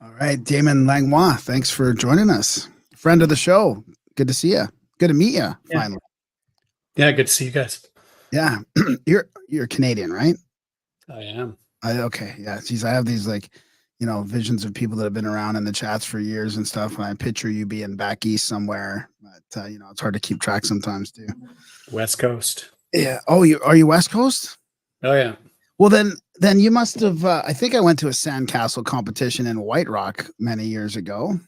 All right, Damon Langlois, thanks for joining us. Friend of the show. Good to see you. Good to meet you Yeah. finally. Yeah, good to see you guys. Yeah. You're Canadian, right? I am. Okay. Yeah. Geez, I have these visions of people that have been around in the chats for years and stuff. And I picture you being back east somewhere. But it's hard to keep track sometimes too. West Coast. Yeah. Oh, are you West Coast? Oh yeah. Well, then you must have. I think I went to a sandcastle competition in White Rock many years ago.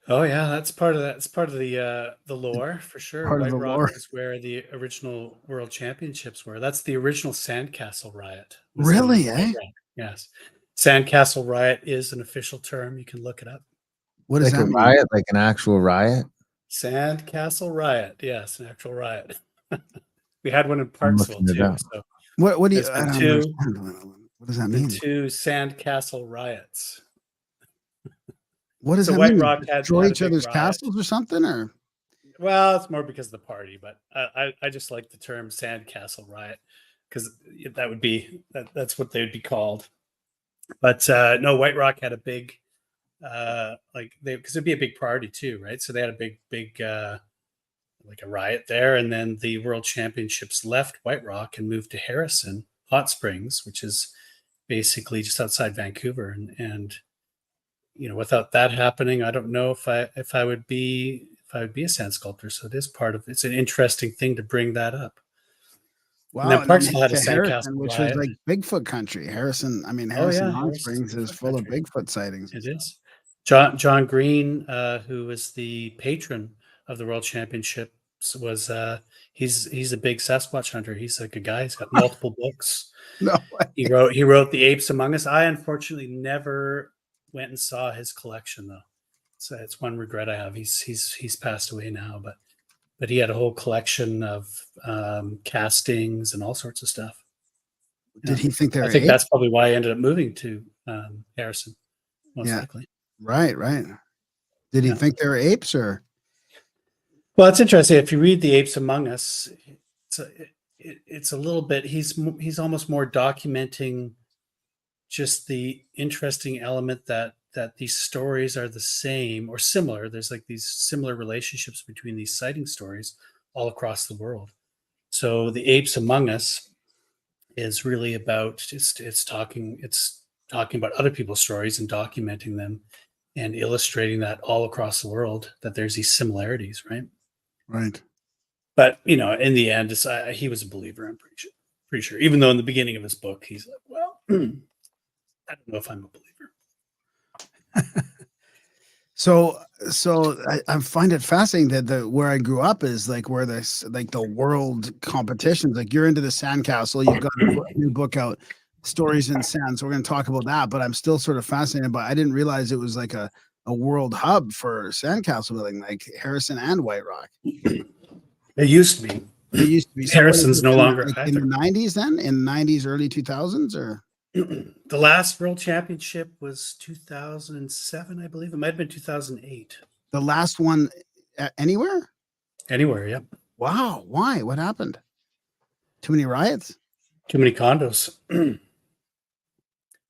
Oh yeah, that's part of that. It's part of the lore for sure. Part of the White Rock lore. is where the original World Championships were. That's the original Sandcastle Riot. Was in Really, White Rock. Yes. Sandcastle Riot is an official term. You can look it up. What does Like that a mean? riot, like an actual riot? Sandcastle Riot. Yes, an actual riot. We had one in I'm Parksville looking it too. up. So What do you? there's I been don't two understand. What does that the mean? two Sandcastle Riots. What does So that White mean? Rock had Destroy a each big other's riot. castles or something? Or Well, it's more because of the party, but I just like the term Sandcastle Riot because that would be that's what they would be called. But no, White Rock had a big because it'd be a big party too, right? So they had a big like a riot there, and then the World Championships left White Rock and moved to Harrison Hot Springs, which is basically just outside Vancouver, and without that happening, I don't know if I would be a sand sculptor. So it's an interesting thing to bring that up. wow, And then and then Parksville had a to Harrison, sandcastle which was riot. like Bigfoot country. Harrison, I mean, Oh Harrison yeah, Hot Harrison's Springs is Bigfoot full country. of Bigfoot sightings. It is. John Green, who was the patron of the World Championships, was he's a big Sasquatch hunter. He's like a guy. He's got multiple books. No way. He wrote The Apes Among Us. I unfortunately never went and saw his collection though. So it's one regret I have. He's passed away now, but he had a whole collection of castings and all sorts of stuff. Did he think they were I think apes? that's probably why I ended up moving to Harrison, most Yeah. likely. Right. Did he Yeah. think they were apes or? Well, it's interesting. If you read The Apes Among Us, it's a little bit. He's almost more documenting just the interesting element that these stories are the same or similar. There's like these similar relationships between these sighting stories all across the world. So The Apes Among Us is really about it's talking about other people's stories and documenting them and illustrating that all across the world that there's these similarities, right? Right. But in the end, he was a believer. I'm pretty sure. Even though in the beginning of his book, he's like, "Well, I don't know if I'm a believer." So I find it fascinating that where I grew up is like where the world competitions. Like you're into the sandcastle. You've got a new book out, Stories in Sand. So we're going to talk about that. But I'm still sort of fascinated. But I didn't realize it was like a world hub for sandcastle building, like Harrison and White Rock. It used to be. It used to be. So Harrison's no longer like in the 90s. Then in the 90s, early 2000s, or. The last World Championship was 2007, I believe. It might have been 2008. The last one anywhere? Anywhere, yeah. Wow. Why? What happened? Too many riots? Too many condos.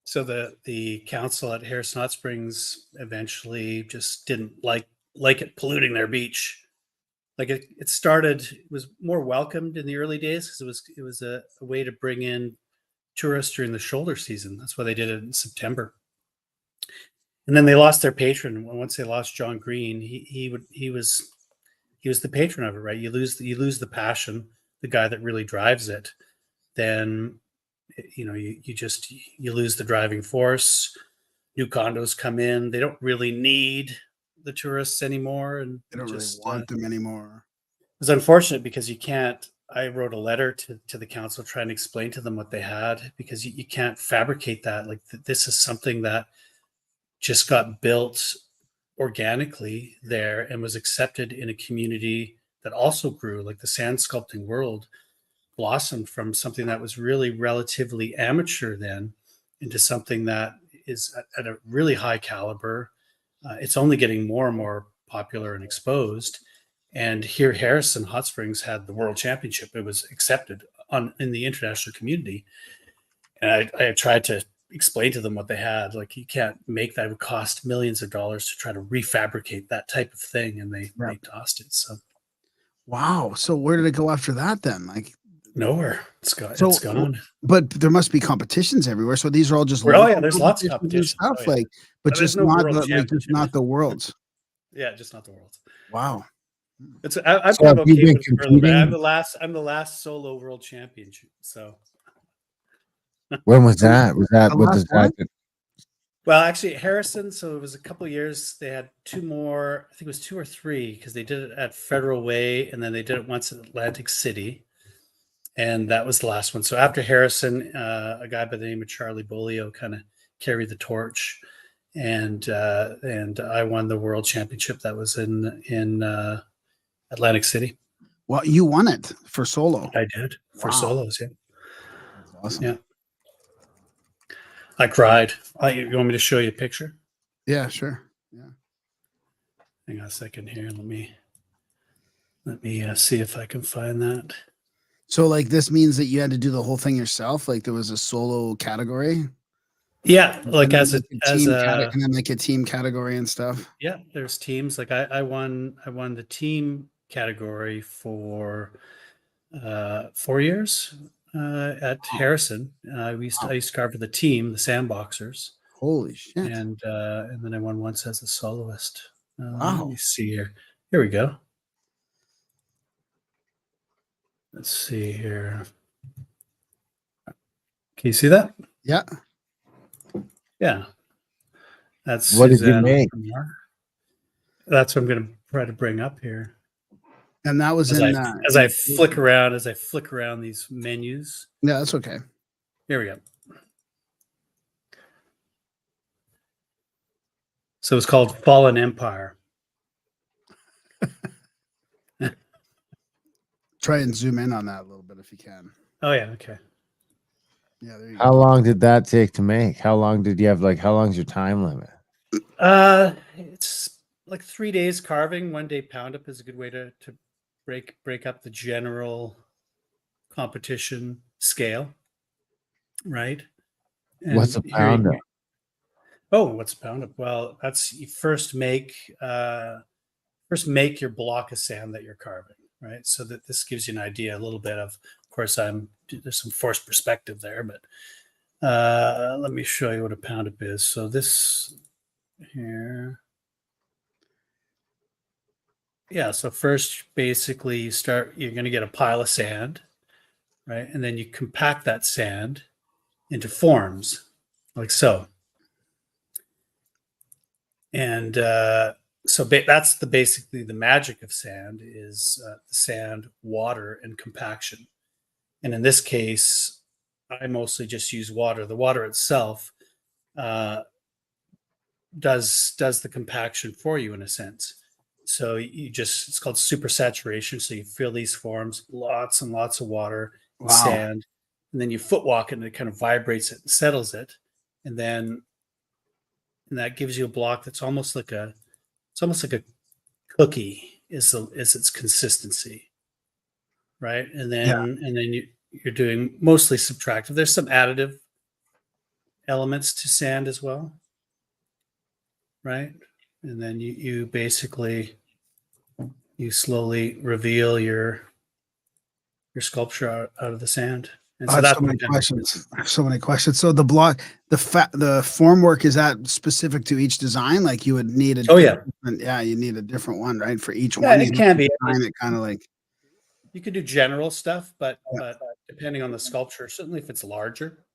So the council at Harrison Hot Springs eventually just didn't like it polluting their beach. Like it was more welcomed in the early days because it was a way to bring in tourists during the shoulder season. That's why they did it in September. And then they lost their patron. Once they lost John Green, he was the patron of it, right? You lose the passion, the guy that really drives it. Then you lose the driving force. New condos come in. They don't really need the tourists anymore, and they don't really want them anymore. It's unfortunate because you can't. I wrote a letter to the council trying to explain to them what they had, because you can't fabricate that. Like this is something that just got built organically there and was accepted in a community that also grew. Like the sand sculpting world blossomed from something that was really relatively amateur then into something that is at a really high caliber. It's only getting more and more popular and exposed. And here, Harrison Hot Springs had the World Championship. It was accepted in the international community. And I tried to explained to them what they had. Like, you can't make that. It would cost millions of dollars to try to refabricate that type of thing, and they tossed it. So wow. So where did it go after that then? Like nowhere. It's so, gone. but there must be competitions everywhere. So these are all just Oh yeah, there's lots of competitions competition. and stuff, like, but there's just no not world the, like, just championship. not the worlds. Yeah, just not the world. Wow. It's I'm So kind have of you okay been with it further, but competing? I'm the last solo world champion. So When was that? Was that The with last the guy? one? well, actually, Harrison. So it was a couple of years. They had two more. I think it was 2 or 3, because they did it at Federal Way, and then they did it once at Atlantic City, and that was the last one. So after Harrison, a guy by the name of Charlie Bolio kind of carried the torch, and I won the world championship. That was in Atlantic City. Well, you won it for solo. I did for solos. Yeah, that's awesome. Yeah. I cried. You want me to show you a picture? Yeah, sure. Yeah. Hang on a second here. Let me see if I can find that. So, like, this means that you had to do the whole thing yourself. Like, there was a solo category. Yeah, like and then like a team category and stuff. Yeah, there's teams. Like I won the team category for 4 years at Harrison. I used to carve for the team, the Sandboxers. Holy shit! And then I won once as a soloist. Wow. Let me see here. Here we go. Let's see here. Can you see that? Yeah. Yeah. That's what did you make? That's what I'm going to try to bring up here. And that was as I flick around these menus. Yeah, that's okay. Here we go. So it's called Fallen Empire. Try and zoom in on that a little bit if you can. Oh yeah, okay. Yeah, there you How go. long did that take to make? How long did you have? Like, how long's your time limit? It's like 3 days carving. 1 day pound up is a good way to break up the general competition scale, right? And what's a pound up? Oh, what's a pound up? Well, that's you first make your block of sand that you're carving, right? So that this gives you an idea a little bit of course, there's some forced perspective there, but let me show you what a pound up is. So this here. Yeah, so first, basically, you're going to get a pile of sand, right? And then you compact that sand into forms, like so. And so that's basically the magic of sand is the sand, water, and compaction. And in this case, I mostly just use water. The water itself does the compaction for you in a sense. So it's called supersaturation. So you feel these forms, lots and lots of water and sand, and then you foot walk it and it kind of vibrates it and settles it. And that gives you a block that's almost like a cookie is its consistency. Right. And then you're doing mostly subtractive. There's some additive elements to sand as well. Right. And then you basically slowly reveal your sculpture out of the sand. And so that's so many questions. So many questions. So the block, the form work, is that specific to each design? Like you would need you need a different one, right? For each one. It can be. It kind of like you could do general stuff, but depending on the sculpture, certainly if it's larger.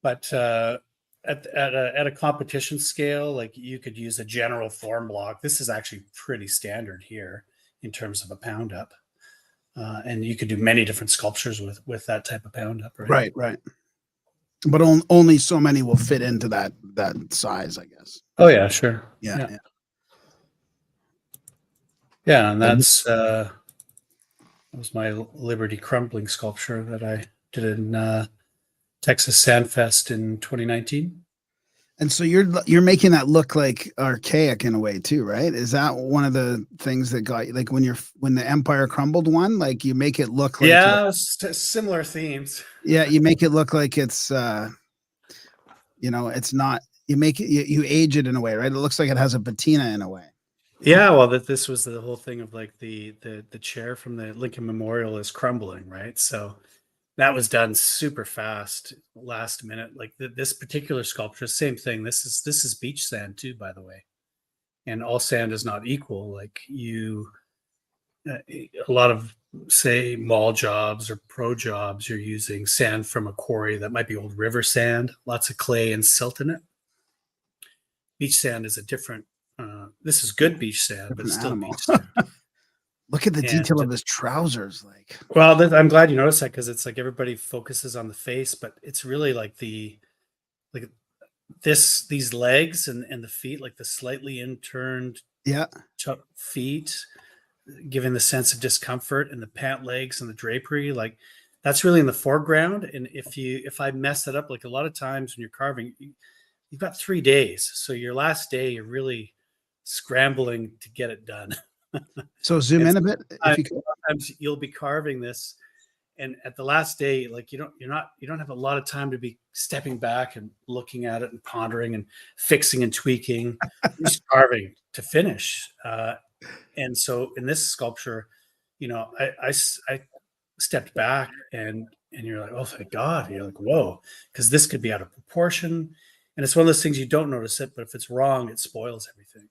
But at a competition scale, like you could use a general form block. This is actually pretty standard here in terms of a pound up, and you could do many different sculptures with that type of pound up. Right. But only so many will fit into that size, I guess. Oh yeah, sure. Yeah, and that was my Liberty crumbling sculpture that I did in Texas Sandfest in 2019. And so you're making that look like archaic in a way too, right? Is that one of the things that got you, like when the Empire crumbled one, like you make it look like similar themes. Yeah, you make it look like it's You know, it's not, you make it, you age it in a way, right? It looks like it has a patina in a way. Yeah, well, that this was the whole thing of like the chair from the Lincoln Memorial is crumbling, right? So that was done super fast, last minute. Like this particular sculpture, same thing. This is beach sand too, by the way. And all sand is not equal. Like a lot of say mall jobs or pro jobs, you're using sand from a quarry that might be old river sand, lots of clay and silt in it. Beach sand is a different. This is good beach sand, but it's Different still animal. beach sand. Look at the And detail of his trousers. Like, well, I'm glad you noticed that because it's like everybody focuses on the face, but it's really like like these legs and the feet, like the slightly inturned yeah, feet, giving the sense of discomfort, and the pant legs and the drapery, like that's really in the foreground. And if I mess it up, like a lot of times when you're carving, you've got 3 days, so your last day you're really scrambling to get it done. so zoom And in a bit if you could. sometimes you'll be carving this, and at the last day, like you don't have a lot of time to be stepping back and looking at it and pondering and fixing and tweaking. You're just carving to finish. And so in this sculpture, I stepped back, and you're like, oh thank God. And you're like, whoa, because this could be out of proportion. And it's one of those things you don't notice it, but if it's wrong, it spoils everything.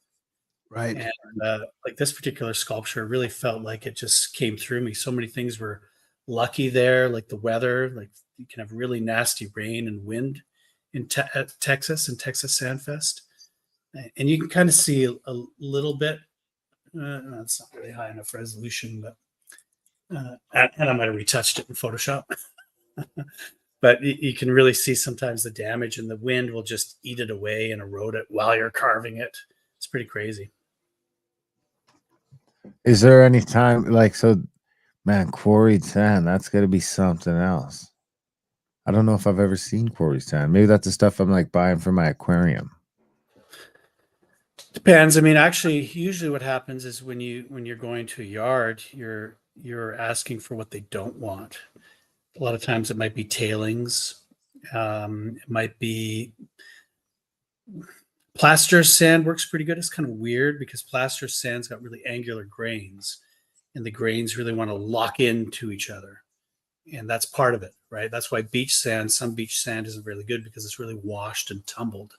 Right. And like this particular sculpture really felt like it just came through me. So many things were lucky there, like the weather. Like you can have really nasty rain and wind in Texas and Texas Sandfest, and you can kind of see a little bit. No, it's not really high enough resolution, but and I might have retouched it in Photoshop. But you can really see sometimes the damage, and the wind will just eat it away and erode it while you're carving it. It's pretty crazy. Is there any time like so? Man, quarried sand, that's got to be something else. I don't know if I've ever seen quarried sand. Maybe that's the stuff I'm like buying for my aquarium. Depends. I mean, actually, usually what happens is when you're going to a yard, you're asking for what they don't want. A lot of times it might be tailings. It might be plaster sand works pretty good. It's kind of weird because plaster sand's got really angular grains, and the grains really want to lock into each other. And that's part of it, right? That's why some beach sand isn't really good because it's really washed and tumbled.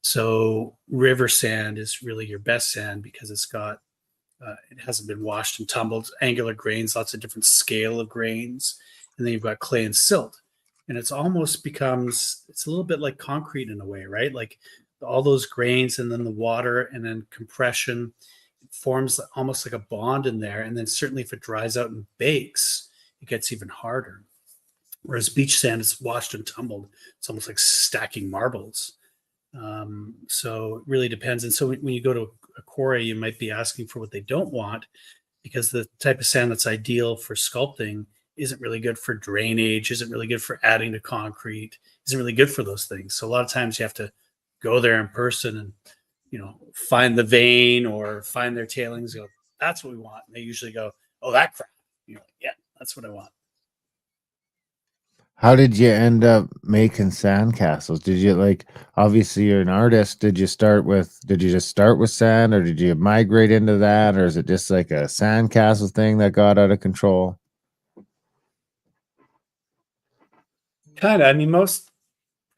So river sand is really your best sand because it hasn't been washed and tumbled, angular grains, lots of different scale of grains. And then you've got clay and silt. And it's a little bit like concrete in a way, right? Like all those grains and then the water and then compression, it forms almost like a bond in there. And then certainly if it dries out and bakes, it gets even harder. Whereas beach sand is washed and tumbled. It's almost like stacking marbles. So it really depends. And so when you go to a quarry, you might be asking for what they don't want because the type of sand that's ideal for sculpting isn't really good for drainage, isn't really good for adding to concrete, isn't really good for those things. So a lot of times you have to go there in person and, find the vein or find their tailings, go, that's what we want. And they usually go, oh, that crap. You're like, yeah, that's what I want. How did you end up making sandcastles? Did you obviously you're an artist. Did you just start with sand, or did you migrate into that, or is it just like a sandcastle thing that got out of control? Kind of. I mean, most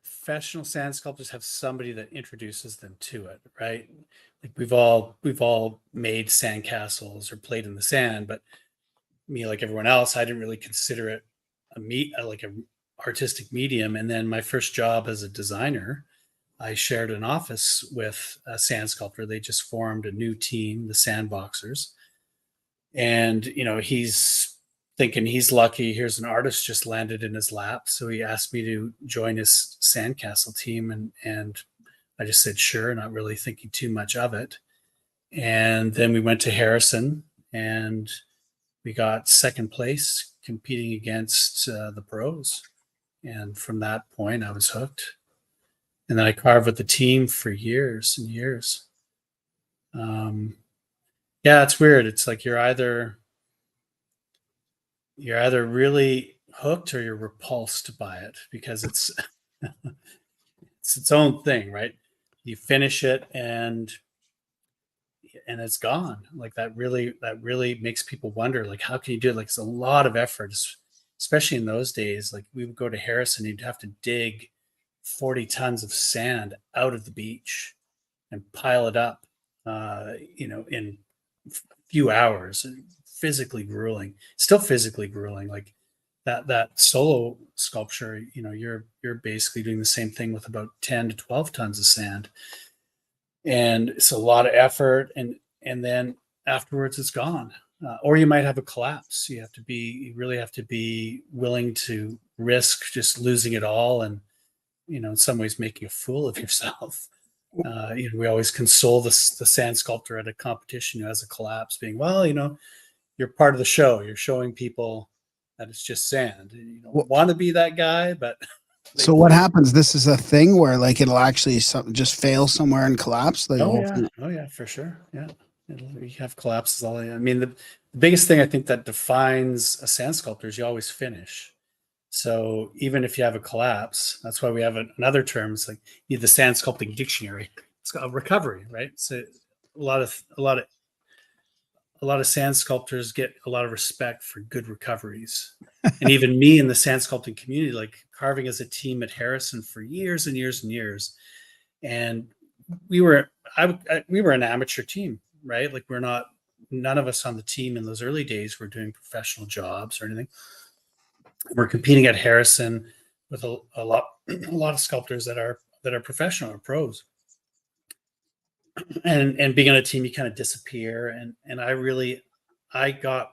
professional sand sculptors have somebody that introduces them to it, right? Like we've all made sandcastles or played in the sand, but me, like everyone else, I didn't really consider it like a artistic medium. And then my first job as a designer, I shared an office with a sand sculptor. They just formed a new team, the Sandboxers. And, he's thinking he's lucky. Here's an artist just landed in his lap. So he asked me to join his sandcastle team. And I just said, sure, not really thinking too much of it. And then we went to Harrison and we got second place competing against the pros. And from that point, I was hooked. And then I carved with the team for years and years. Yeah, it's weird. It's like you're either really hooked or you're repulsed by it because it's its own thing, right? You finish it and it's gone. Like that really makes people wonder, like, how can you do it? Like, it's a lot of effort, especially in those days. Like, we would go to Harrison, you'd have to dig 40 tons of sand out of the beach and pile it up, in a few hours. Physically grueling, still physically grueling. Like that solo sculpture, you're basically doing the same thing with about 10 to 12 tons of sand, and it's a lot of effort. And then afterwards, it's gone. Or you might have a collapse. You really have to be willing to risk just losing it all, and in some ways making a fool of yourself. We always console the sand sculptor at a competition who has a collapse, being, well, you're part of the show. You're showing people that it's just sand. You don't want to be that guy, but. So what happens? This is a thing where like it'll actually just fail somewhere and collapse. Oh yeah, for sure. Yeah, you have collapses. I mean, the biggest thing I think that defines a sand sculptor is you always finish. So even if you have a collapse, that's why we have another term. It's like you have the sand sculpting dictionary. It's got a recovery, right? So a lot of sand sculptors get a lot of respect for good recoveries. And even me in the sand sculpting community, like carving as a team at Harrison for years and years and years. And we were an amateur team, right? Like none of us on the team in those early days were doing professional jobs or anything. We're competing at Harrison with a lot of sculptors that are professional or pros. And being on a team, you kind of disappear. And I got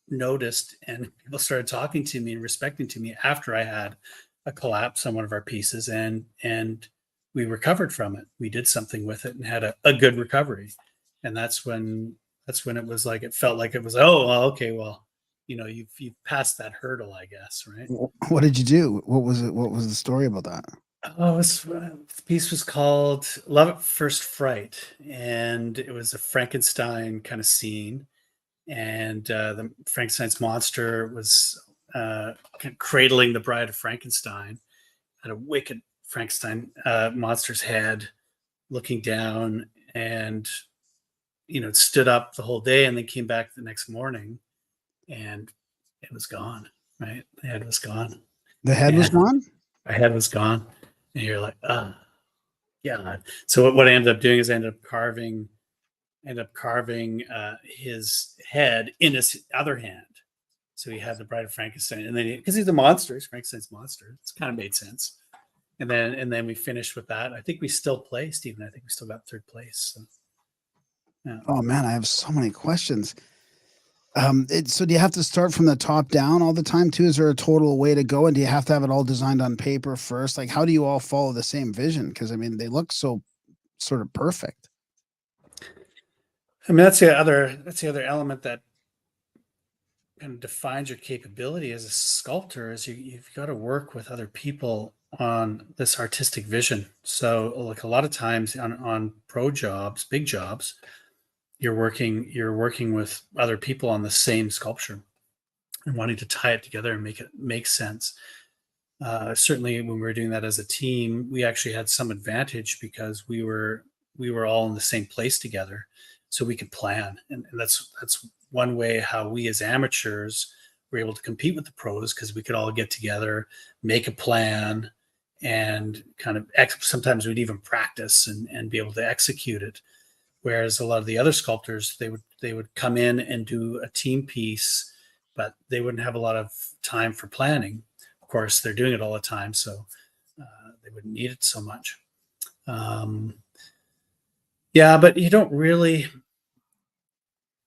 noticed, and people started talking to me and respecting to me after I had a collapse on one of our pieces, and we recovered from it. We did something with it and had a good recovery. And that's when it was like, it felt like it was, oh, well, okay, well, you've passed that hurdle, I guess, right? What did you do? What was it? What was the story about that? Oh, the piece was called Love at First Fright, and it was a Frankenstein kind of scene. And the Frankenstein's monster was kind of cradling the bride of Frankenstein, had a wicked Frankenstein monster's head looking down, and it stood up the whole day and then came back the next morning, and it was gone, right? The head was gone. The head was gone? The head was gone. And you're like, yeah. So what I ended up doing is I ended up carving his head in his other hand. So he had the Bride of Frankenstein, and then because he's a monster, he's Frankenstein's monster. It's kind of made sense. And then we finished with that. I think we still placed, even. I think we still got third place. So, yeah. Oh man, I have so many questions. So do you have to start from the top down all the time too? Is there a total way to go? And do you have to have it all designed on paper first? Like, how do you all follow the same vision? Because I mean, they look so sort of perfect. I mean, that's the other element that kind of defines your capability as a sculptor is you've got to work with other people on this artistic vision. So like a lot of times on pro jobs, big jobs, you're working with other people on the same sculpture and wanting to tie it together and make it make sense. Certainly when we were doing that as a team, we actually had some advantage because we were all in the same place together, so we could plan. And that's one way how we as amateurs were able to compete with the pros, because we could all get together, make a plan, and kind of sometimes we'd even practice and be able to execute it. Whereas a lot of the other sculptors, they would come in and do a team piece, but they wouldn't have a lot of time for planning. Of course, they're doing it all the time, so they wouldn't need it so much. Yeah, but you don't really.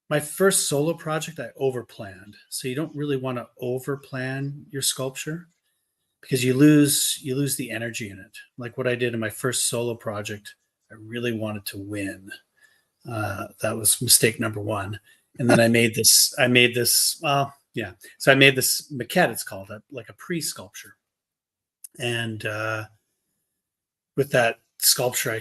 My first solo project, I overplanned. So you don't really want to overplan your sculpture, because you lose the energy in it. Like what I did in my first solo project, I really wanted to win. That was mistake number one. And then I made this, well, yeah. So I made this maquette, it's called, like a pre-sculpture. And with that sculpture, I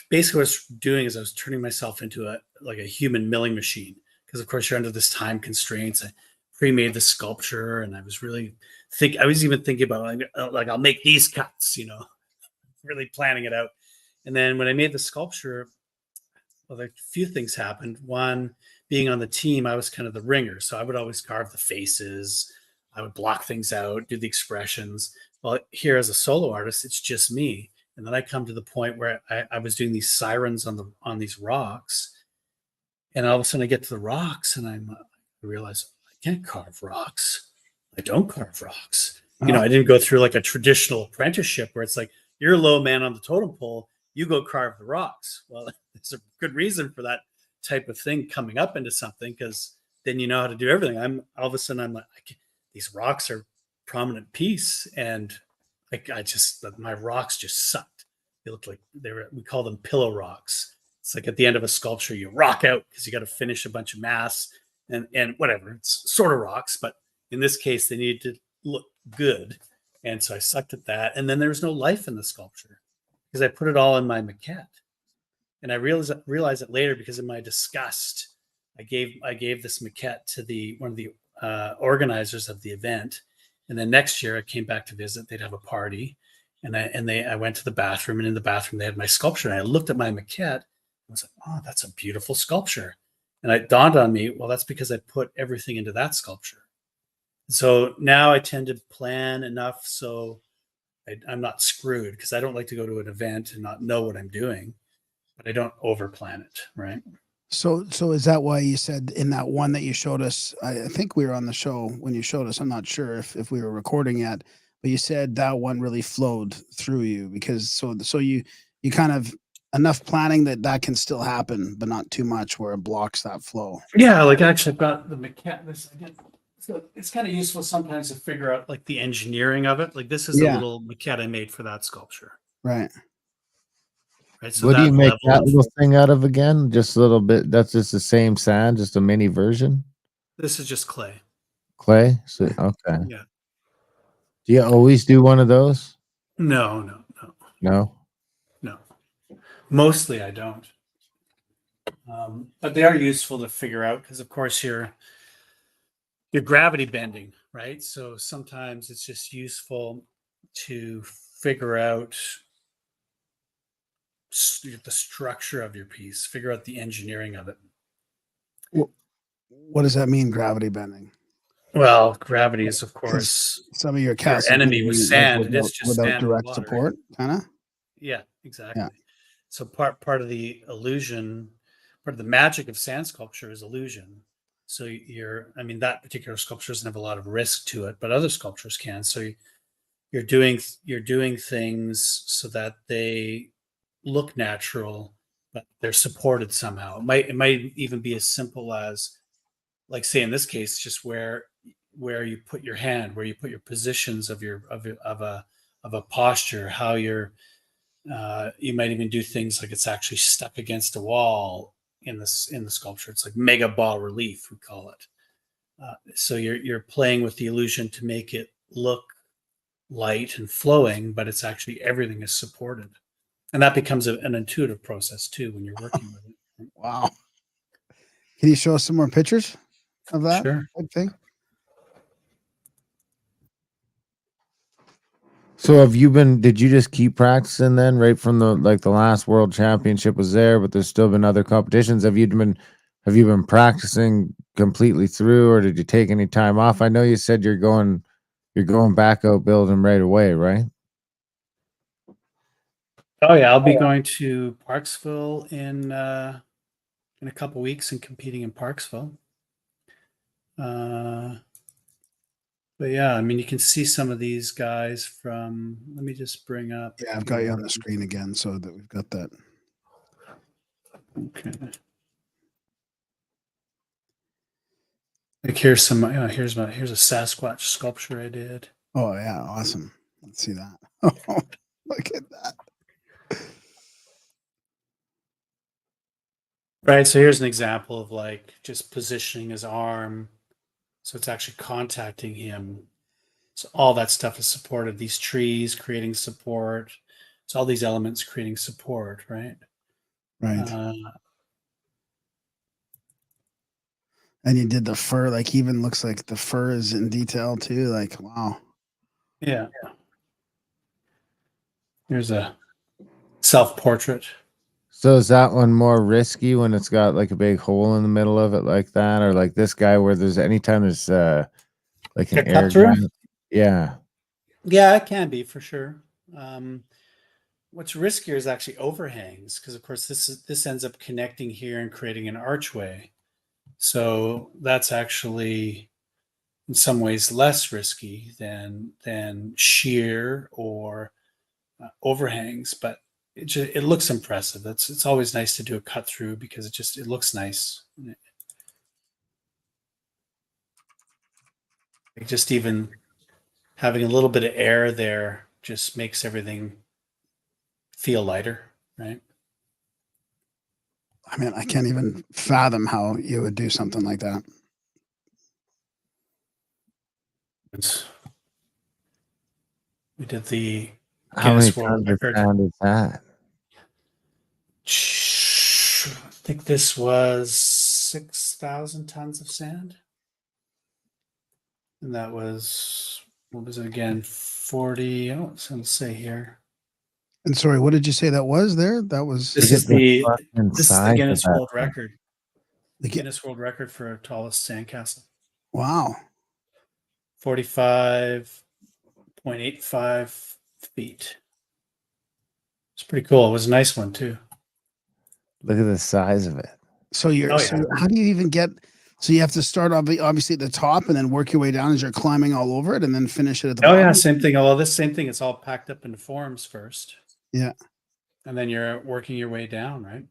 basically what I was doing is I was turning myself into a human milling machine, because of course you're under this time constraints. I pre-made the sculpture, and I was really I was even thinking about like I'll make these cuts, really planning it out. And then when I made the sculpture, well, a few things happened. One, being on the team, I was kind of the ringer. So I would always carve the faces. I would block things out, do the expressions. Well, here as a solo artist, it's just me. And then I come to the point where I was doing these sirens on these rocks. And all of a sudden I get to the rocks and I realize I can't carve rocks. I don't carve rocks. You know, I didn't go through like a traditional apprenticeship where it's like, you're a low man on the totem pole, you go carve the rocks. Well, there's a good reason for that type of thing coming up into something, because then you know how to do everything. I'm all of a sudden I'm like, these rocks are prominent piece, and I just, my rocks just sucked. They looked like we call them pillow rocks. It's like at the end of a sculpture, you rock out because you got to finish a bunch of mass and whatever. It's sort of rocks, but in this case, they need to look good. And so I sucked at that. And then there was no life in the sculpture because I put it all in my maquette. And I realized it later because in my disgust, I gave this maquette to one of the organizers of the event. And then next year I came back to visit. They'd have a party, and I went to the bathroom, and in the bathroom they had my sculpture. And I looked at my maquette. I was like, oh, that's a beautiful sculpture. And it dawned on me, well, that's because I put everything into that sculpture. So now I tend to plan enough so I'm not screwed, because I don't like to go to an event and not know what I'm doing, but I don't over plan it, right? So is that why you said in that one that you showed us, I think we were on the show when you showed us, I'm not sure if we were recording yet, but you said that one really flowed through you because so you kind of enough planning that can still happen, but not too much where it blocks that flow. Yeah, like actually I've got the maquette. So it's kind of useful sometimes to figure out like the engineering of it. Like this is a little maquette I made for that sculpture. Right. Right. So what do you make that little thing out of again? Just a little bit. That's just the same sand, just a mini version. This is just clay. Clay. So okay. Yeah. Do you always do one of those? No. Mostly I don't. But they are useful to figure out because, of course, you're gravity bending, right? So sometimes it's just useful to figure out the structure of your piece, figure out the engineering of it. What does that mean, gravity bending? Well, gravity is, of course, some of your enemy was sand. Like it is just without sand direct and water. support, kind of. Yeah, exactly. Yeah. So part of the illusion, part of the magic of sand sculpture is illusion. So that particular sculpture doesn't have a lot of risk to it, but other sculptures can. So you're doing things so that they look natural, but they're supported somehow. It might even be as simple as, like, say in this case, just where you put your hand, where you put your positions of a posture, how you're. You might even do things like it's actually stuck against a wall in the sculpture. It's like mega bas relief, we call it. So you're playing with the illusion to make it look light and flowing, but it's actually everything is supported, and that becomes an intuitive process too when you're working with it. Wow! Can you show us some more pictures of that type thing? So did you just keep practicing then right from the last world championship was there, but there's still been other competitions? Have you been practicing completely through, or did you take any time off? I know you said you're going back out building right away, right? Oh yeah, I'll be going to Parksville in a couple weeks and competing in Parksville. But yeah, I mean, you can see some of these guys from. Let me just bring up. Yeah, I've got you on the screen again, so that we've got that. Okay. Like here's a Sasquatch sculpture I did. Oh yeah, awesome! Let's see that. Oh, look at that. Right. So here's an example of like just positioning his arm. So it's actually contacting him. So all that stuff is supported. These trees creating support. So all these elements creating support, right? Right. And you did the fur, like even looks like the fur is in detail too. Like, wow. Yeah. Here's a self-portrait. So is that one more risky when it's got like a big hole in the middle of it like that, or like this guy where there's anytime there's like an A air cut through? gap? Yeah. Yeah, it can be for sure. What's riskier is actually overhangs, because of course this ends up connecting here and creating an archway. So that's actually in some ways less risky than shear or overhangs, but it looks impressive. It's always nice to do a cut through because it looks nice. Like just even having a little bit of air there just makes everything feel lighter, right? I mean, I can't even fathom how you would do something like that. We did the How many Guinness World tons of Record. sand is that? I think this was 6,000 tons of sand. And that was, what was it again? 40, oh, it's going to say here. And sorry, what did you say that was there? That was This Look is at the the fucking this is the size of Guinness that World thing. Record. the Guinness World Record for tallest sandcastle. wow. 45.85 feet. It's pretty cool. It was a nice one too. Look at the size of it. So you're Oh, so yeah. how do you even get so you have to start obviously at the top and then work your way down as you're climbing all over it and then finish it at the Oh bottom? yeah, same thing. Well, this same thing. It's all packed up into forms first. Yeah. And then you're working your way down, right?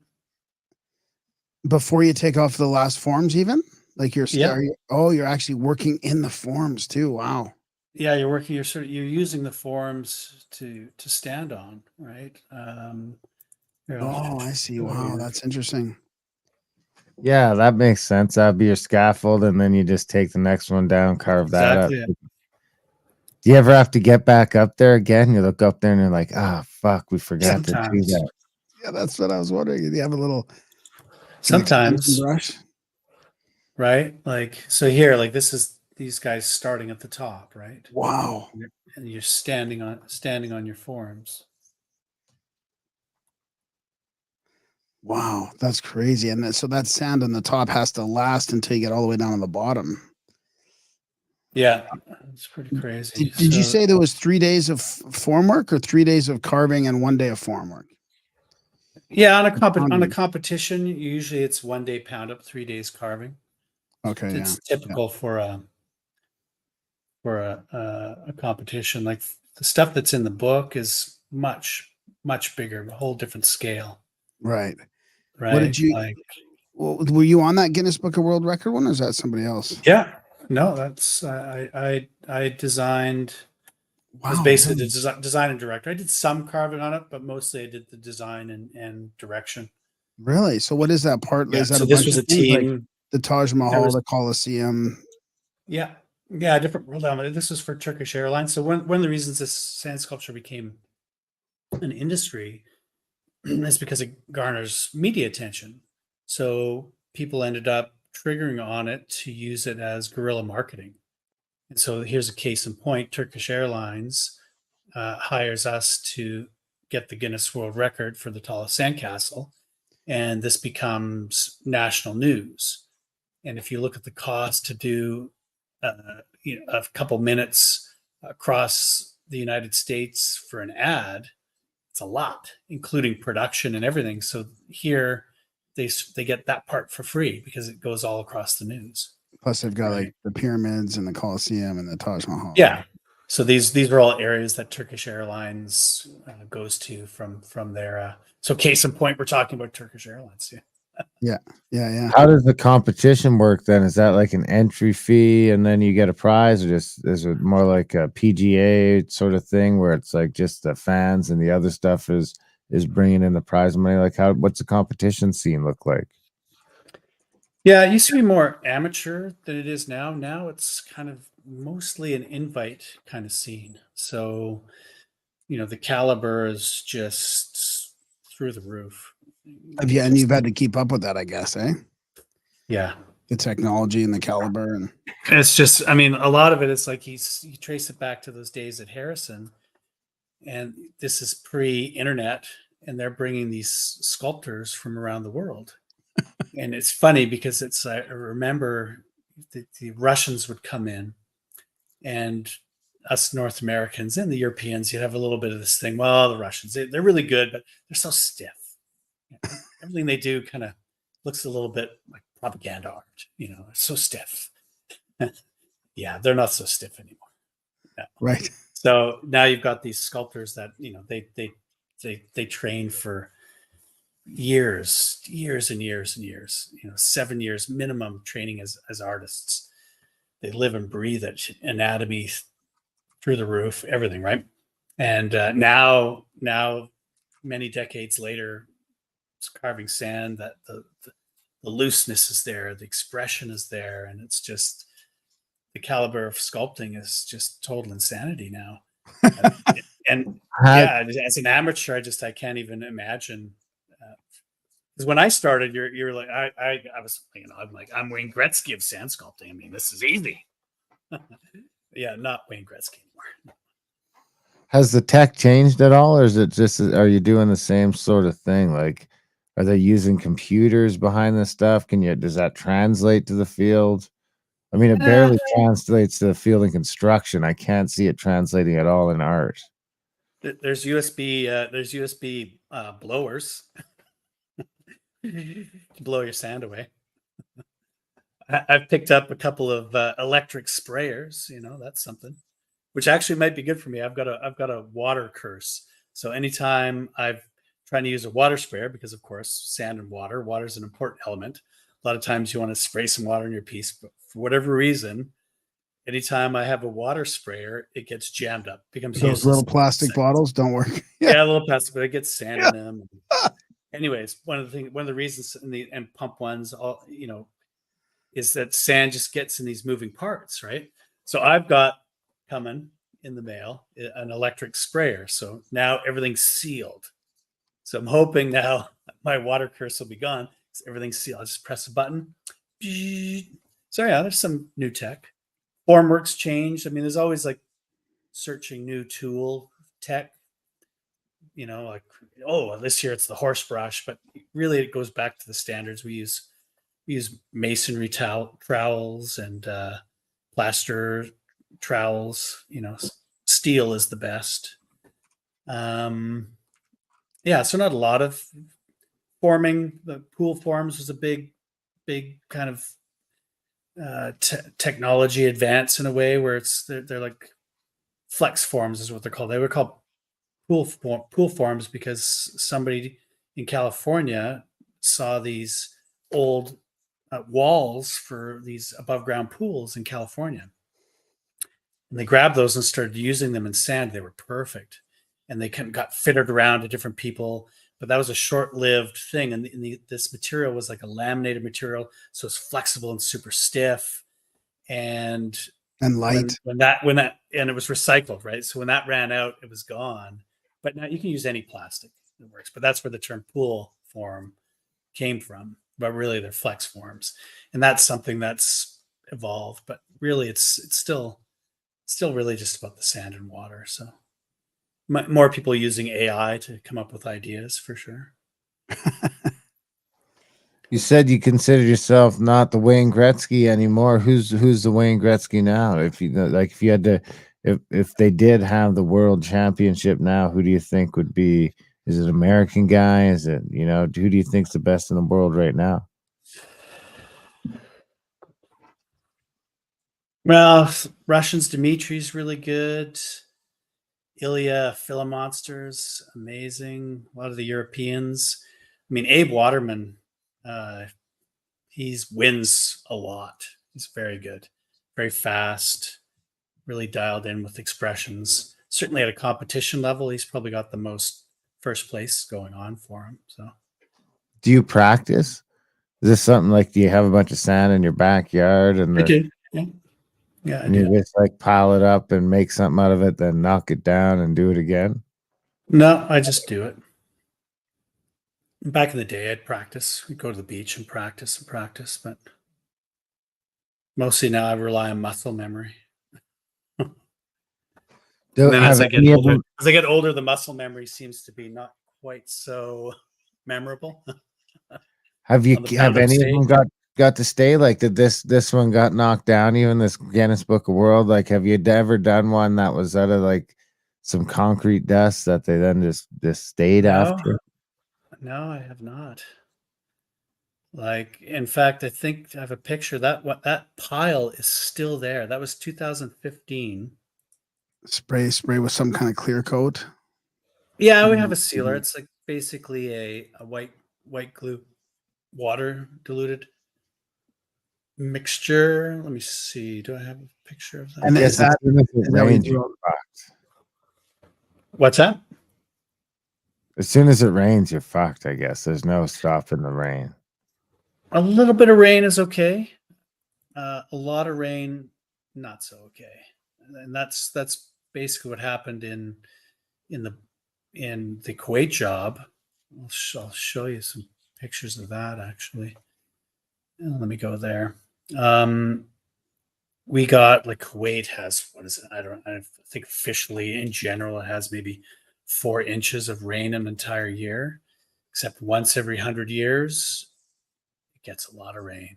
Before you take off the last forms even? Like you're Yeah. you're actually working in the forms too. Wow. Yeah, you're working. You're using the forms to stand on, right? Here, Oh, I see. show Wow, you. that's interesting. Yeah, that makes sense. That'd be your scaffold, and then you just take the next one down, carve that up. Exactly. Do you ever have to get back up there again? You look up there and you're like, ah, fuck, we forgot to do Sometimes. that. Yeah, that's what I was wondering. Do you have a little an Sometimes, extension brush? right? Like so here, like this is these guys starting at the top, right? Wow. And you're standing on your forms. Wow, that's crazy. And so that sand on the top has to last until you get all the way down on the bottom. Yeah, it's pretty crazy. Did you So- say there was 3 days of form work or 3 days of carving and 1 day of form work? Yeah, on a competition, usually it's 1 day pound up, 3 days carving. Okay, yeah. It's typical for a competition. Like the stuff that's in the book is much bigger, a whole different scale, Right. right? What did you like? well, were you on that Guinness Book of World Record one or is that somebody else? Yeah, no, that's I designed. I was Wow. basically really? the design and director. I did some carving on it, but mostly I did the design and direction. Really? So what is that part? Yeah, Is that so a this bunch was a of things like team. the Taj Mahal, was- the Colosseum? Yeah, different world element. This was for Turkish Airlines. So one of the reasons this sand sculpture became an industry is because it garners media attention. So people ended up triggering on it to use it as guerrilla marketing. And so here's a case in point: Turkish Airlines hires us to get the Guinness World Record for the tallest sandcastle, and this becomes national news. And if you look at the cost to do a couple minutes across the United States for an ad, it's a lot, including production and everything. So here they get that part for free because it goes all across the news. Plus they've got Right. like the pyramids and the Colosseum and the Taj Mahal. Yeah. So these are all areas that Turkish Airlines goes to from their. So case in point, we're talking about Turkish Airlines. Yeah. Yeah. How does the competition work then? Is that like an entry fee and then you get a prize, or just is it more like a PGA sort of thing where it's like just the fans and the other stuff is bringing in the prize money? Like what's the competition scene look like? Yeah, it used to be more amateur than it is now. Now it's kind of mostly an invite kind of scene. So, the caliber is just through the roof. And you've had to keep up with that, I guess, eh? Yeah. The technology and the caliber and It's just, I mean, a lot of it is like you trace it back to those days at Harrison, and this is pre-internet and they're bringing these sculptors from around the world. And it's funny because I remember the Russians would come in, and us North Americans and the Europeans, you'd have a little bit of this thing. Well, the Russians, they're really good, but they're so stiff. Everything they do kind of looks a little bit like propaganda art, it's so stiff. Yeah, they're not so stiff anymore. Yeah. Right. So now you've got these sculptors that, they train for years and years and years, 7 years minimum training as artists. They live and breathe it, anatomy through the roof, everything, right? And now many decades later, it's carving sand, that the looseness is there, the expression is there, and it's just the caliber of sculpting is just total insanity now. And yeah, as an amateur, I can't even imagine. Because when I started, you're like, I was, I'm Wayne Gretzky of sand sculpting. I mean, this is easy. Yeah, not Wayne Gretzky anymore. Has the tech changed at all, or is it just, are you doing the same sort of thing? Like, are they using computers behind this stuff? Does that translate to the field? I mean, it barely translates to the field in construction. I can't see it translating at all in art. There's USB blowers to blow your sand away. I've picked up a couple of electric sprayers. That's something, which actually might be good for me. I've got a water curse, so anytime I'm trying to use a water sprayer, because of course sand and water is an important element. A lot of times you want to spray some water in your piece, but for whatever reason, anytime I have a water sprayer, it gets jammed up, becomes those little plastic bottles don't work. Yeah, a little plastic, but it gets sand in them. Anyways, one of the reasons and pump ones, all is that sand just gets in these moving parts, right? So I've got coming in the mail an electric sprayer, so now everything's sealed. So I'm hoping now my water curse will be gone. Everything's sealed. I just press a button. So yeah, there's some new tech. Formwork's changed. I mean, there's always like searching new tool tech. Like, this year it's the horse brush, but really it goes back to the standards. We use masonry trowels and plaster trowels. Steel is the best. Yeah, so not a lot of forming. The pool forms was a big kind of technology advance in a way, where they're like flex forms is what they're called. They were called pool forms because somebody in California saw these old walls for these above ground pools in California, and they grabbed those and started using them in sand. They were perfect, and they got fitted around to different people. But that was a short-lived thing, and this material was like a laminated material, so it's flexible and super stiff, and light. When that and it was recycled, right? So when that ran out, it was gone. But now you can use any plastic that works. But that's where the term pool form came from. But really, they're flex forms, and that's something that's evolved. But really, it's still really just about the sand and water. So more people using AI to come up with ideas, for sure. You said you consider yourself not the Wayne Gretzky anymore. Who's the Wayne Gretzky now? If you had to, if they did have the world championship now, who do you think would be? Is it American guy? Is it, who do you think's the best in the world right now? Well, Russians, Dimitri's really good. Ilya Philomonster's amazing. A lot of the Europeans. I mean, Abe Waterman, he wins a lot. He's very good, very fast, really dialed in with expressions. Certainly at a competition level, he's probably got the most first place going on for him. So, do you practice? Is this something like, do you have a bunch of sand in your backyard and I do. Yeah, and you just like pile it up and make something out of it, then knock it down and do it again? No, I just do it. Back in the day, I'd practice. We'd go to the beach and practice, but mostly now I rely on muscle memory. And then as I get older, the muscle memory seems to be not quite so memorable. Have On the pound of any of steak. them got to stay? Like, did this one got knocked down? Even this Guinness Book of World. Like, have you ever done one that was out of like some concrete dust that they then just stayed after? No, I have not. Like, in fact, I think I have a picture that pile is still there. That was 2015. Spray with some kind of clear coat. Yeah, we have a sealer. It's like basically a white glue, water diluted mixture. Let me see. Do I have a picture of that? And Yes, is that as soon as it is that what you rains, do? you're fucked. What's that? As soon as it rains, you're fucked. I guess there's no stopping the rain. A little bit of rain is okay. A lot of rain, not so okay. And that's basically what happened in the Kuwait job. I'll show you some pictures of that actually. Let me go there. We got, like, Kuwait has, what is it? I think officially in general it has maybe 4 inches of rain an entire year, except once every 100 years it gets a lot of rain.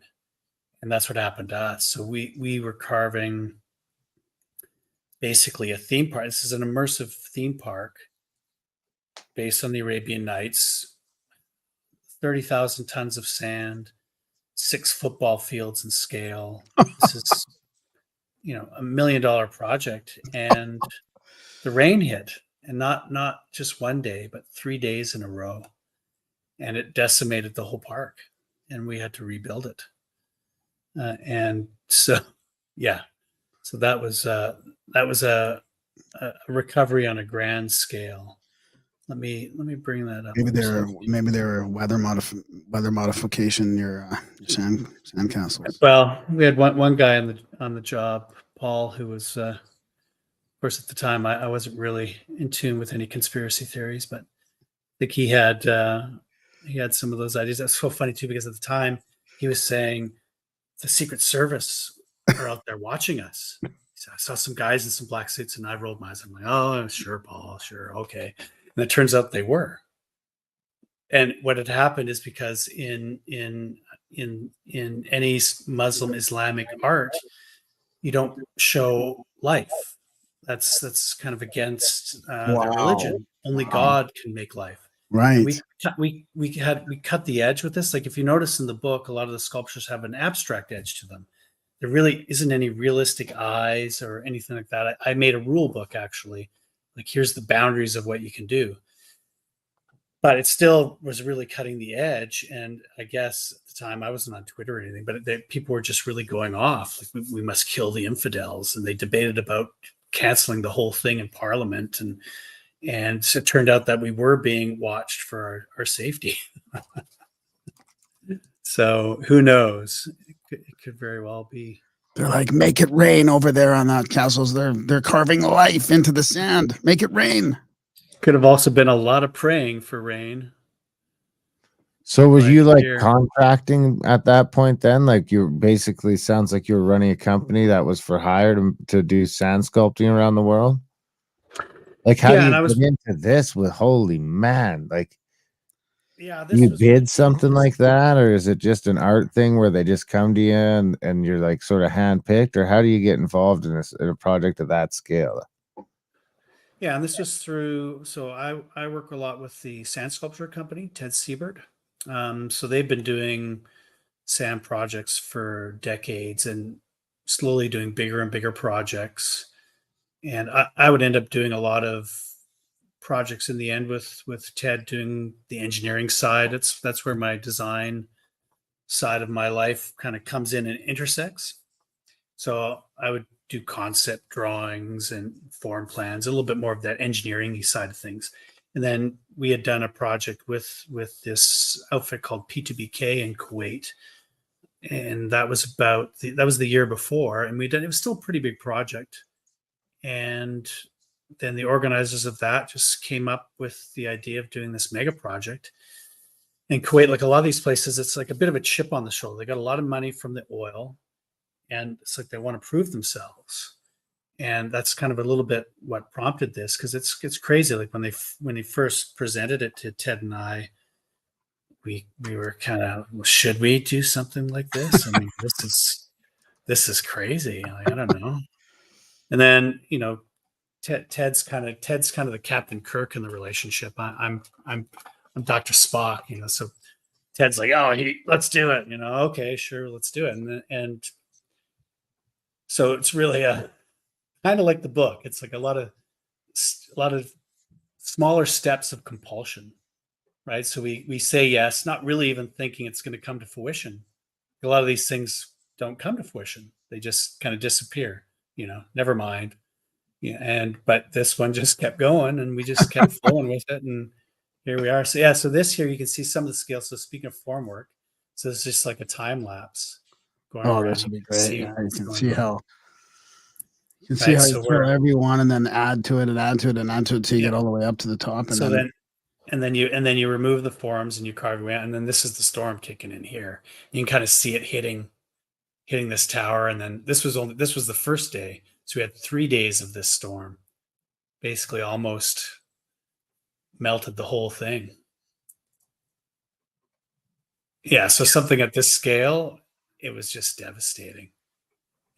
And that's what happened to us. So we were carving basically a theme park. This is an immersive theme park based on the Arabian Nights. 30,000 tons of sand, 6 football fields in scale. This is, $1 million project, and the rain hit, and not just one day, but 3 days in a row, and it decimated the whole park, and we had to rebuild it. And so, yeah, so that was a recovery on a grand scale. Let me bring that up. Maybe they're weather modification your sand castles. Well, we had one guy on the job, Paul, who was, of course, at the time I wasn't really in tune with any conspiracy theories, but I think he had some of those ideas. That's so funny too, because at the time he was saying the Secret Service are out there watching us. So I saw some guys in some black suits, and I rolled my eyes. I'm like, oh, sure, Paul, sure, okay. And it turns out they were. And what had happened is because in any Muslim Islamic art, you don't show life. That's kind of against their religion. Only God can make life. Right. And we cut the edge with this. Like, if you notice in the book, a lot of the sculptures have an abstract edge to them. There really isn't any realistic eyes or anything like that. I made a rule book, actually. Like, here's the boundaries of what you can do. But it still was really cutting the edge. And I guess at the time I wasn't on Twitter or anything, but people were just really going off. Like, we must kill the infidels. And they debated about canceling the whole thing in Parliament. And so it turned out that we were being watched for our safety. So who knows? It could very well be. They're like, make it rain over there on that castles. They're carving life into the sand. Make it rain. Could have also been a lot of praying for rain. So was Right you like here. contracting at that point then? Like, you basically sounds like you were running a company that was for hire to do sand sculpting around the world? Like, how do you get into this with, holy man, like, yeah, you bid something like that, or is it just an art thing where they just come to you and you're like sort of handpicked, or how do you get involved in a project of that scale? Yeah, and this was through. So I work a lot with the sand sculpture company, Ted Siebert. So they've been doing sand projects for decades and slowly doing bigger and bigger projects. And I would end up doing a lot of projects in the end with Ted doing the engineering side. That's where my design side of my life kind of comes in and intersects. So I would do concept drawings and form plans, a little bit more of that engineering side of things. And then we had done a project with this outfit called P2BK in Kuwait. And that was the year before. And it was still a pretty big project. And then the organizers of that just came up with the idea of doing this mega project. In Kuwait, like a lot of these places, it's like a bit of a chip on the shoulder. They got a lot of money from the oil, and it's like they want to prove themselves. and that's kind of a little bit what prompted this, because it's crazy. Like when he first presented it to Ted and I, we were kind of, well, should we do something like this? I mean, this is crazy. Like, I don't know. And then, you know, Ted's kind of the Captain Kirk in the relationship. I'm Dr. Spock, you know. So Ted's like, oh, let's do it, you know. Okay, sure, let's do it. And so it's really a kind of like the book. It's like a lot of smaller steps of compulsion, right? So we say yes, not really even thinking it's going to come to fruition. A lot of these things don't come to fruition. They just kind of disappear, you know, never mind. Yeah, but this one just kept going, and we just kept flowing with it, and here we are. So yeah, so this here you can see some of the scales. So speaking of form work, so it's just like a time lapse going Oh, around. this would be You can great. see Yeah, you what's can going see on. how you Right, so you throw every one and then add to it and add to it and add to it till you get all the way up to the top. And so then you remove the forms and you carve away, and then this is the storm kicking in here. You can kind of see it hitting this tower, and then this was the first day. So we had 3 days of this storm, basically almost melted the whole thing. Yeah, so something at this scale, it was just devastating.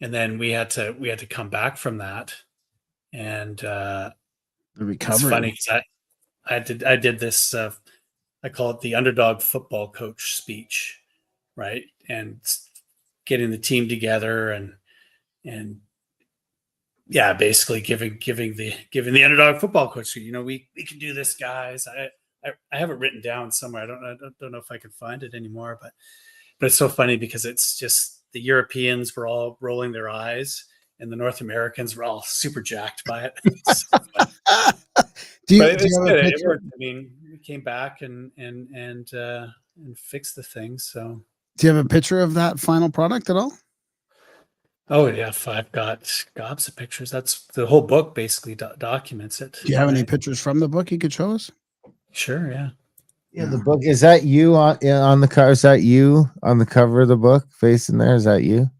And then we had to come back from that, and the it's funny recovery. because I did this. I call it the underdog football coach speech, right? And getting the team together and yeah, basically giving the underdog football coach, you know, we can do this, guys. I have it written down somewhere. I don't know if I can find it anymore, but it's so funny because it's just the Europeans were all rolling their eyes and the North Americans were all super jacked by it. So do but you it's have a good. It picture? worked. I mean, we came back and fixed the thing. So Do you have a picture of that final product at all? oh yeah, I've got gobs of pictures. That's the whole book basically documents it. Do you have any Right? pictures from the book you could show us? Sure, yeah. Yeah, the book, is that you on the cover? Is that you on the cover of the book facing there? Is that you?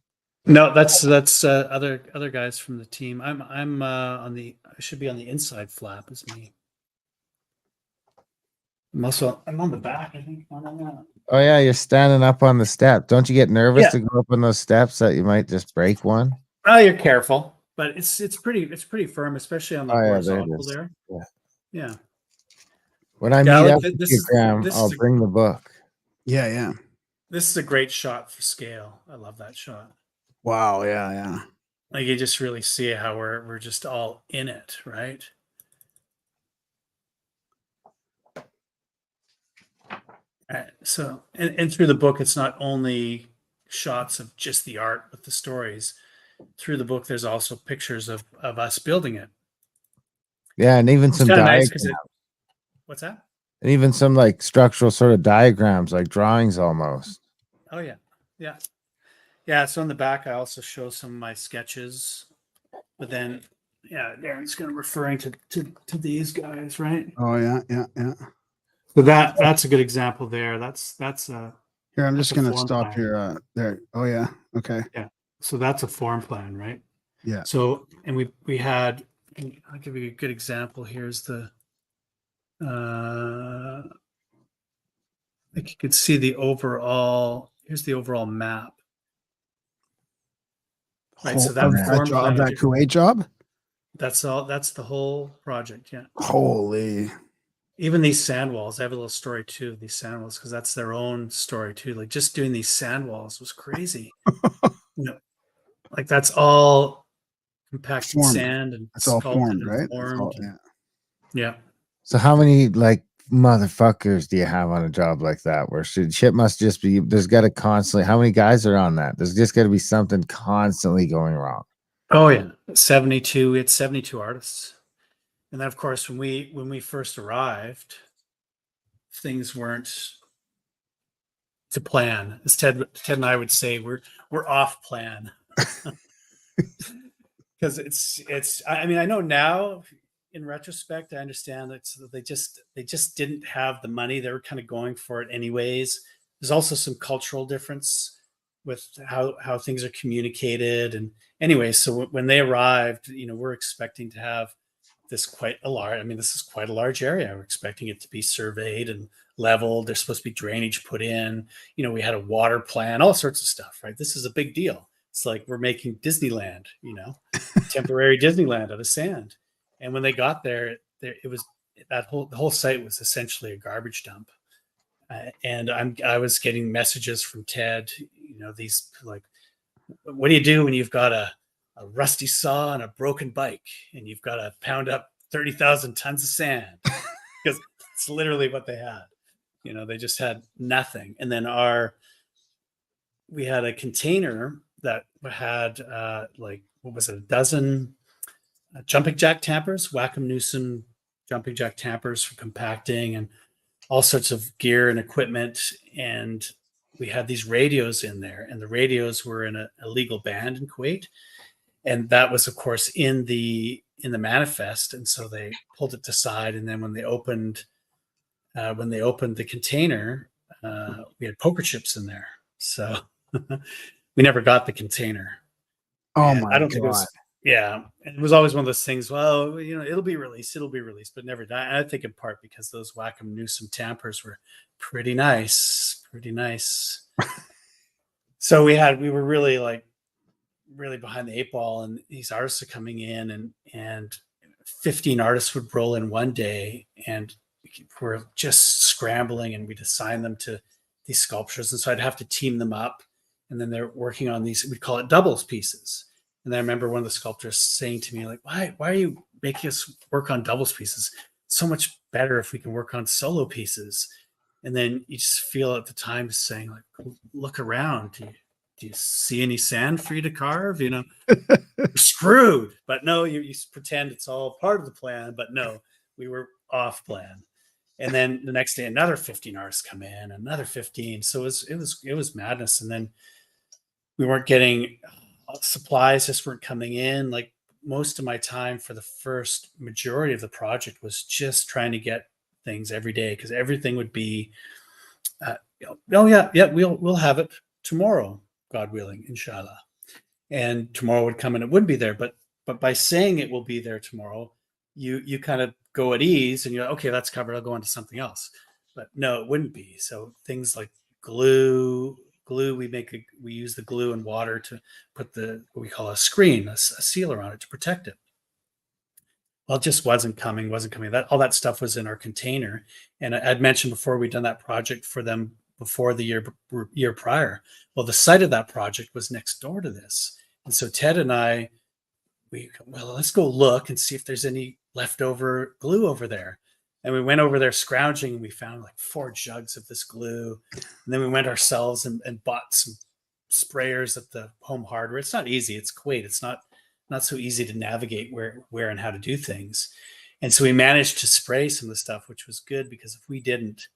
No, that's other guys from the team. I'm on the I should be on the inside flap is me. I'm on the back, I think. Oh yeah, you're standing up on the step. Don't you get nervous Yeah. to go up on those steps that you might just break one? Oh, you're careful, but it's pretty firm, especially on the Oh yeah, there it horizontal is. there. Yeah. Yeah. When I Yeah, meet like up with you, Graham, I'll bring the book. Yeah. This is a great shot for scale. I love that shot. Wow. Yeah. Like you just really see how we're just all in it, right? So and through the book, it's not only shots of just the art with the stories. Through the book, there's also pictures of us building it. Yeah, and even It's some kind of nice diagrams. because what's that? And even some like structural sort of diagrams, like drawings almost. Oh yeah. So on the back, I also show some of my sketches, but then yeah, Darren's kind of referring to these guys, right? Oh yeah. So that's a good example there. That's Here, I'm that's just a gonna form stop plan. here. There. Oh yeah. Okay. Yeah. So that's a form plan, right? Yeah. So and we had, I'll give you a good example. Here's the like you could see the overall, here's the overall map. Right. So that That form job, plan, that Kuwait job. that's the whole project. Yeah. Holy. Even these sand walls, I have a little story too of these sand walls because that's their own story too. Like just doing these sand walls was crazy. You know, like that's all compacted Formed. sand and It's all sculpted formed, and right? formed. Yeah. So how many like motherfuckers do you have on a job like that where shit must just be, there's got to constantly, how many guys are on that? There's just got to be something constantly going wrong. Oh yeah. 72. We had 72 artists. And then of course when we first arrived, things weren't to plan. As Ted and I would say, we're off plan. Because it's I mean, I know now in retrospect, I understand that they just didn't have the money. They were kind of going for it anyways. There's also some cultural difference how things are communicated. And anyway, so when they arrived, we're expecting to have this quite a large, this is quite a large area. We're expecting it to be surveyed and leveled. There's supposed to be drainage put in. We had a water plan, all sorts of stuff, right? This is a big deal. It's like we're making Disneyland, temporary Disneyland out of sand. And when they got there, it was the whole site was essentially a garbage dump. And I was getting messages from Ted, these like, what do you do when you've got a rusty saw and a broken bike and you've got to pound up 30,000 tons of sand? Because it's literally what they had. They just had nothing. And then we had a container that had what was it, a dozen jumping jack tampers, Wacom Newsom jumping jack tampers for compacting and all sorts of gear and equipment. And we had these radios in there, and the radios were in a legal band in Kuwait. And that was, of course, in the manifest. And so they pulled it aside. And then when they opened the container, we had poker chips in there. So we never got the container. Oh and my I don't think it God. was. Yeah, and it was always one of those things. Well, it'll be released, but never done. And I think in part because those Wacom Newsom tampers were pretty nice. So we were really behind the eight ball, and these artists are coming in, and 15 artists would roll in one day, and we're just scrambling, and we'd assign them to these sculptures, and so I'd have to team them up, and then they're working on these. We'd call it doubles pieces. And I remember one of the sculptors saying to me, like, why are you making us work on doubles pieces? It's so much better if we can work on solo pieces. And then you just feel at the time saying, like, look around. Do you see any sand for you to carve? You're screwed. But no, you pretend it's all part of the plan. But no, we were off plan. And then the next day, another 15 artists come in, another 15. So it was madness. And then we weren't getting supplies, just weren't coming in. Like most of my time for the first majority of the project was just trying to get things every day, because everything would be, oh yeah, we'll have it tomorrow, God willing, inshallah. And tomorrow would come and it wouldn't be there. But by saying it will be there tomorrow, you kind of go at ease and you're like, okay, that's covered. I'll go on to something else. But no, it wouldn't be. So things like glue, we use the glue and water to put what we call a screen, a sealer on it to protect it. Well, it just wasn't coming. That all that stuff was in our container. And I'd mentioned before, we'd done that project for them before the year prior. Well, the site of that project was next door to this. And so Ted and I, let's go look and see if there's any leftover glue over there. And we went over there scrounging, and we found like 4 jugs of this glue. And then we went ourselves and bought some sprayers at the Home Hardware. It's not easy. It's Kuwait. It's not so easy to navigate where and how to do things. And so we managed to spray some of the stuff, which was good, because if we didn't,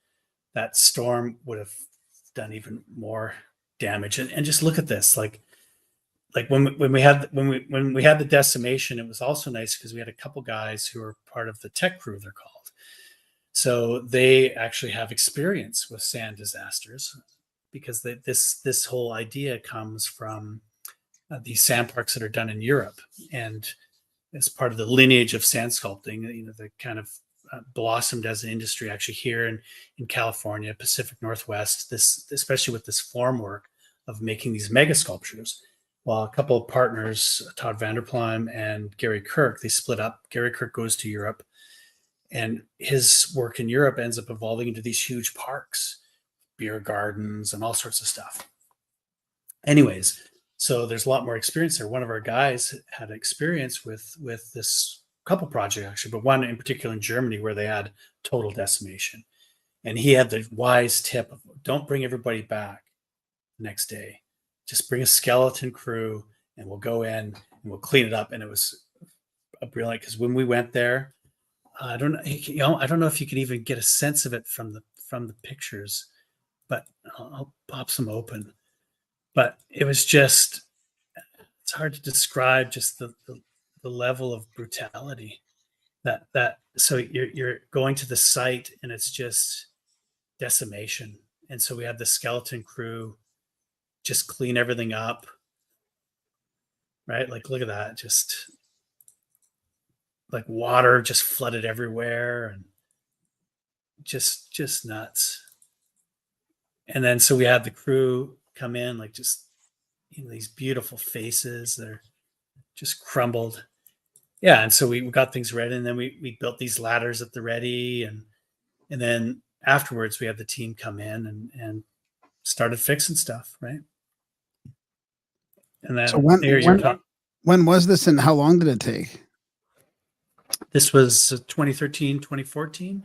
that storm would have done even more damage. And just look at this, like when we had the decimation, it was also nice because we had a couple guys who are part of the tech crew, they're called. So they actually have experience with sand disasters, because this whole idea comes from these sand parks that are done in Europe, and as part of the lineage of sand sculpting, they kind of blossomed as an industry actually here in California, Pacific Northwest. Especially with this form work of making these mega sculptures. Well, a couple of partners, Todd Vanderpluim and Gary Kirk, they split up. Gary Kirk goes to Europe, and his work in Europe ends up evolving into these huge parks, beer gardens, and all sorts of stuff. Anyways, so there's a lot more experience there. One of our guys had experience with this couple project actually, but one in particular in Germany where they had total decimation. And he had the wise tip of, don't bring everybody back the next day. Just bring a skeleton crew and we'll go in and we'll clean it up. And it was brilliant, because when we went there, I don't know if you can even get a sense of it from the pictures, but I'll pop some open. But it was just, it's hard to describe just the level of brutality that so you're going to the site and it's just decimation. And so we had the skeleton crew just clean everything up. Right? Like, look at that. Just like water just flooded everywhere and just nuts. And then so we had the crew come in, like just these beautiful faces that are just crumbled. Yeah, and so we got things ready, and then we built these ladders at the ready, and then afterwards we had the team come in and started fixing stuff, right? And then So when was this and how long did it take? This was 2013, 2014.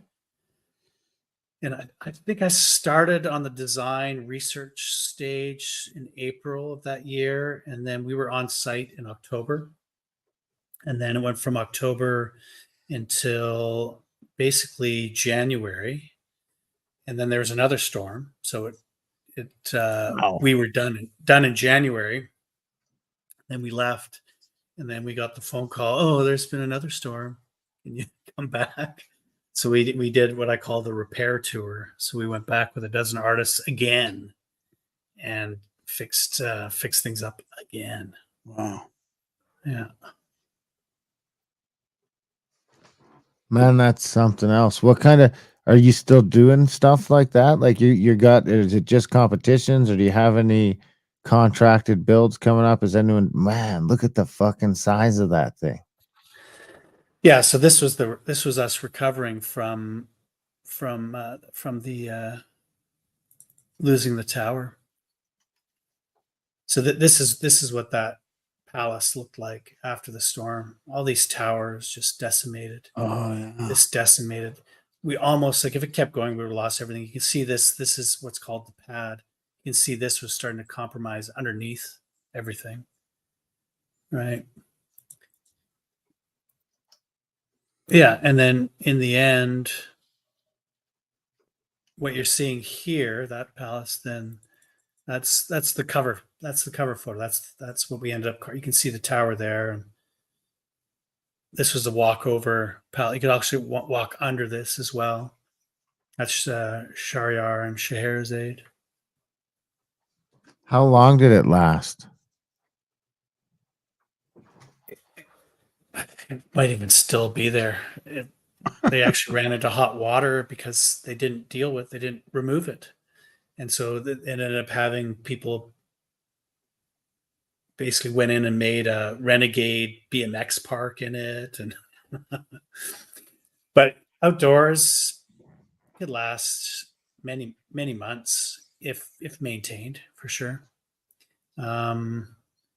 And I think I started on the design research stage in April of that year. And then we were on site in October. And then it went from October until basically January. And then there was another storm. So we were done in January. Then we left. And then we got the phone call. Oh, there's been another storm. Can you come back? So we did what I call the repair tour. So we went back with a dozen artists again and fixed things up again. Wow. Yeah. Man, that's something else. What kind of are you still doing stuff like that? Like you got, is it just competitions, or do you have any contracted builds coming up? Is anyone, man, look at the fucking size of that thing. Yeah, so this was us recovering from the losing the tower. So this is what that palace looked like after the storm. All these towers just decimated. Oh yeah. This decimated. We almost, like, if it kept going, we would have lost everything. You can see this. This is what's called the pad. You can see this was starting to compromise underneath everything. Right. Yeah, and then in the end, what you're seeing here, that palace, then that's the cover. That's the cover photo. That's what we ended up. You can see the tower there. And this was the walkover palace. You could actually walk under this as well. That's Shahryar and Scheherazade. How long did it last? It might even still be there. They actually ran into hot water because they didn't remove it. And so it ended up having people basically went in and made a renegade BMX park in it. And but outdoors could last many, many months if maintained, for sure.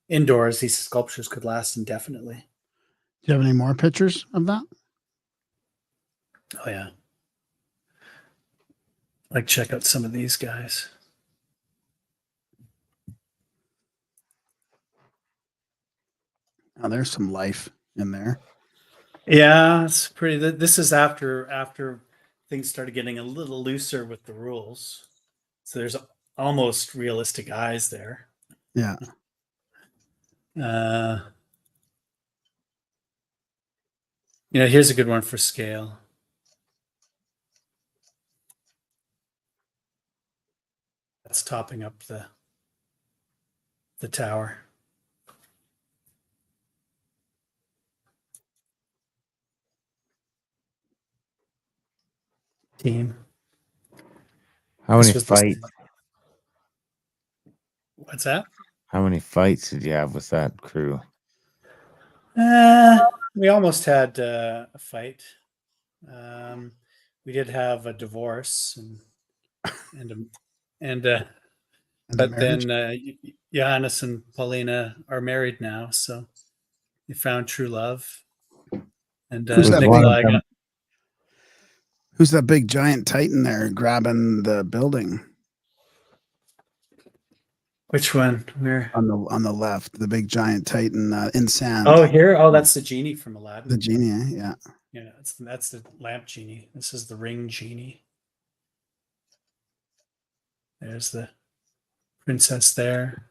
Indoors, these sculptures could last indefinitely. Do you have any more pictures of that? Oh yeah. Like, check out some of these guys. Oh, there's some life in there. Yeah, it's pretty. This is after things started getting a little looser with the rules. So there's almost realistic eyes there. Yeah. Here's a good one for scale. That's topping up the tower. Team. How many fights? What's that? How many fights did you have with that crew? We almost had a fight. We did have a divorce, but then Johannes and Paulina are married now, so they found true love. And who's that big giant titan there grabbing the building? Which one? Where? On the left, the big giant titan in sand. Oh, here. Oh, that's the genie from Aladdin. The genie, yeah. Yeah, that's the lamp genie. This is the ring genie. There's the princess there.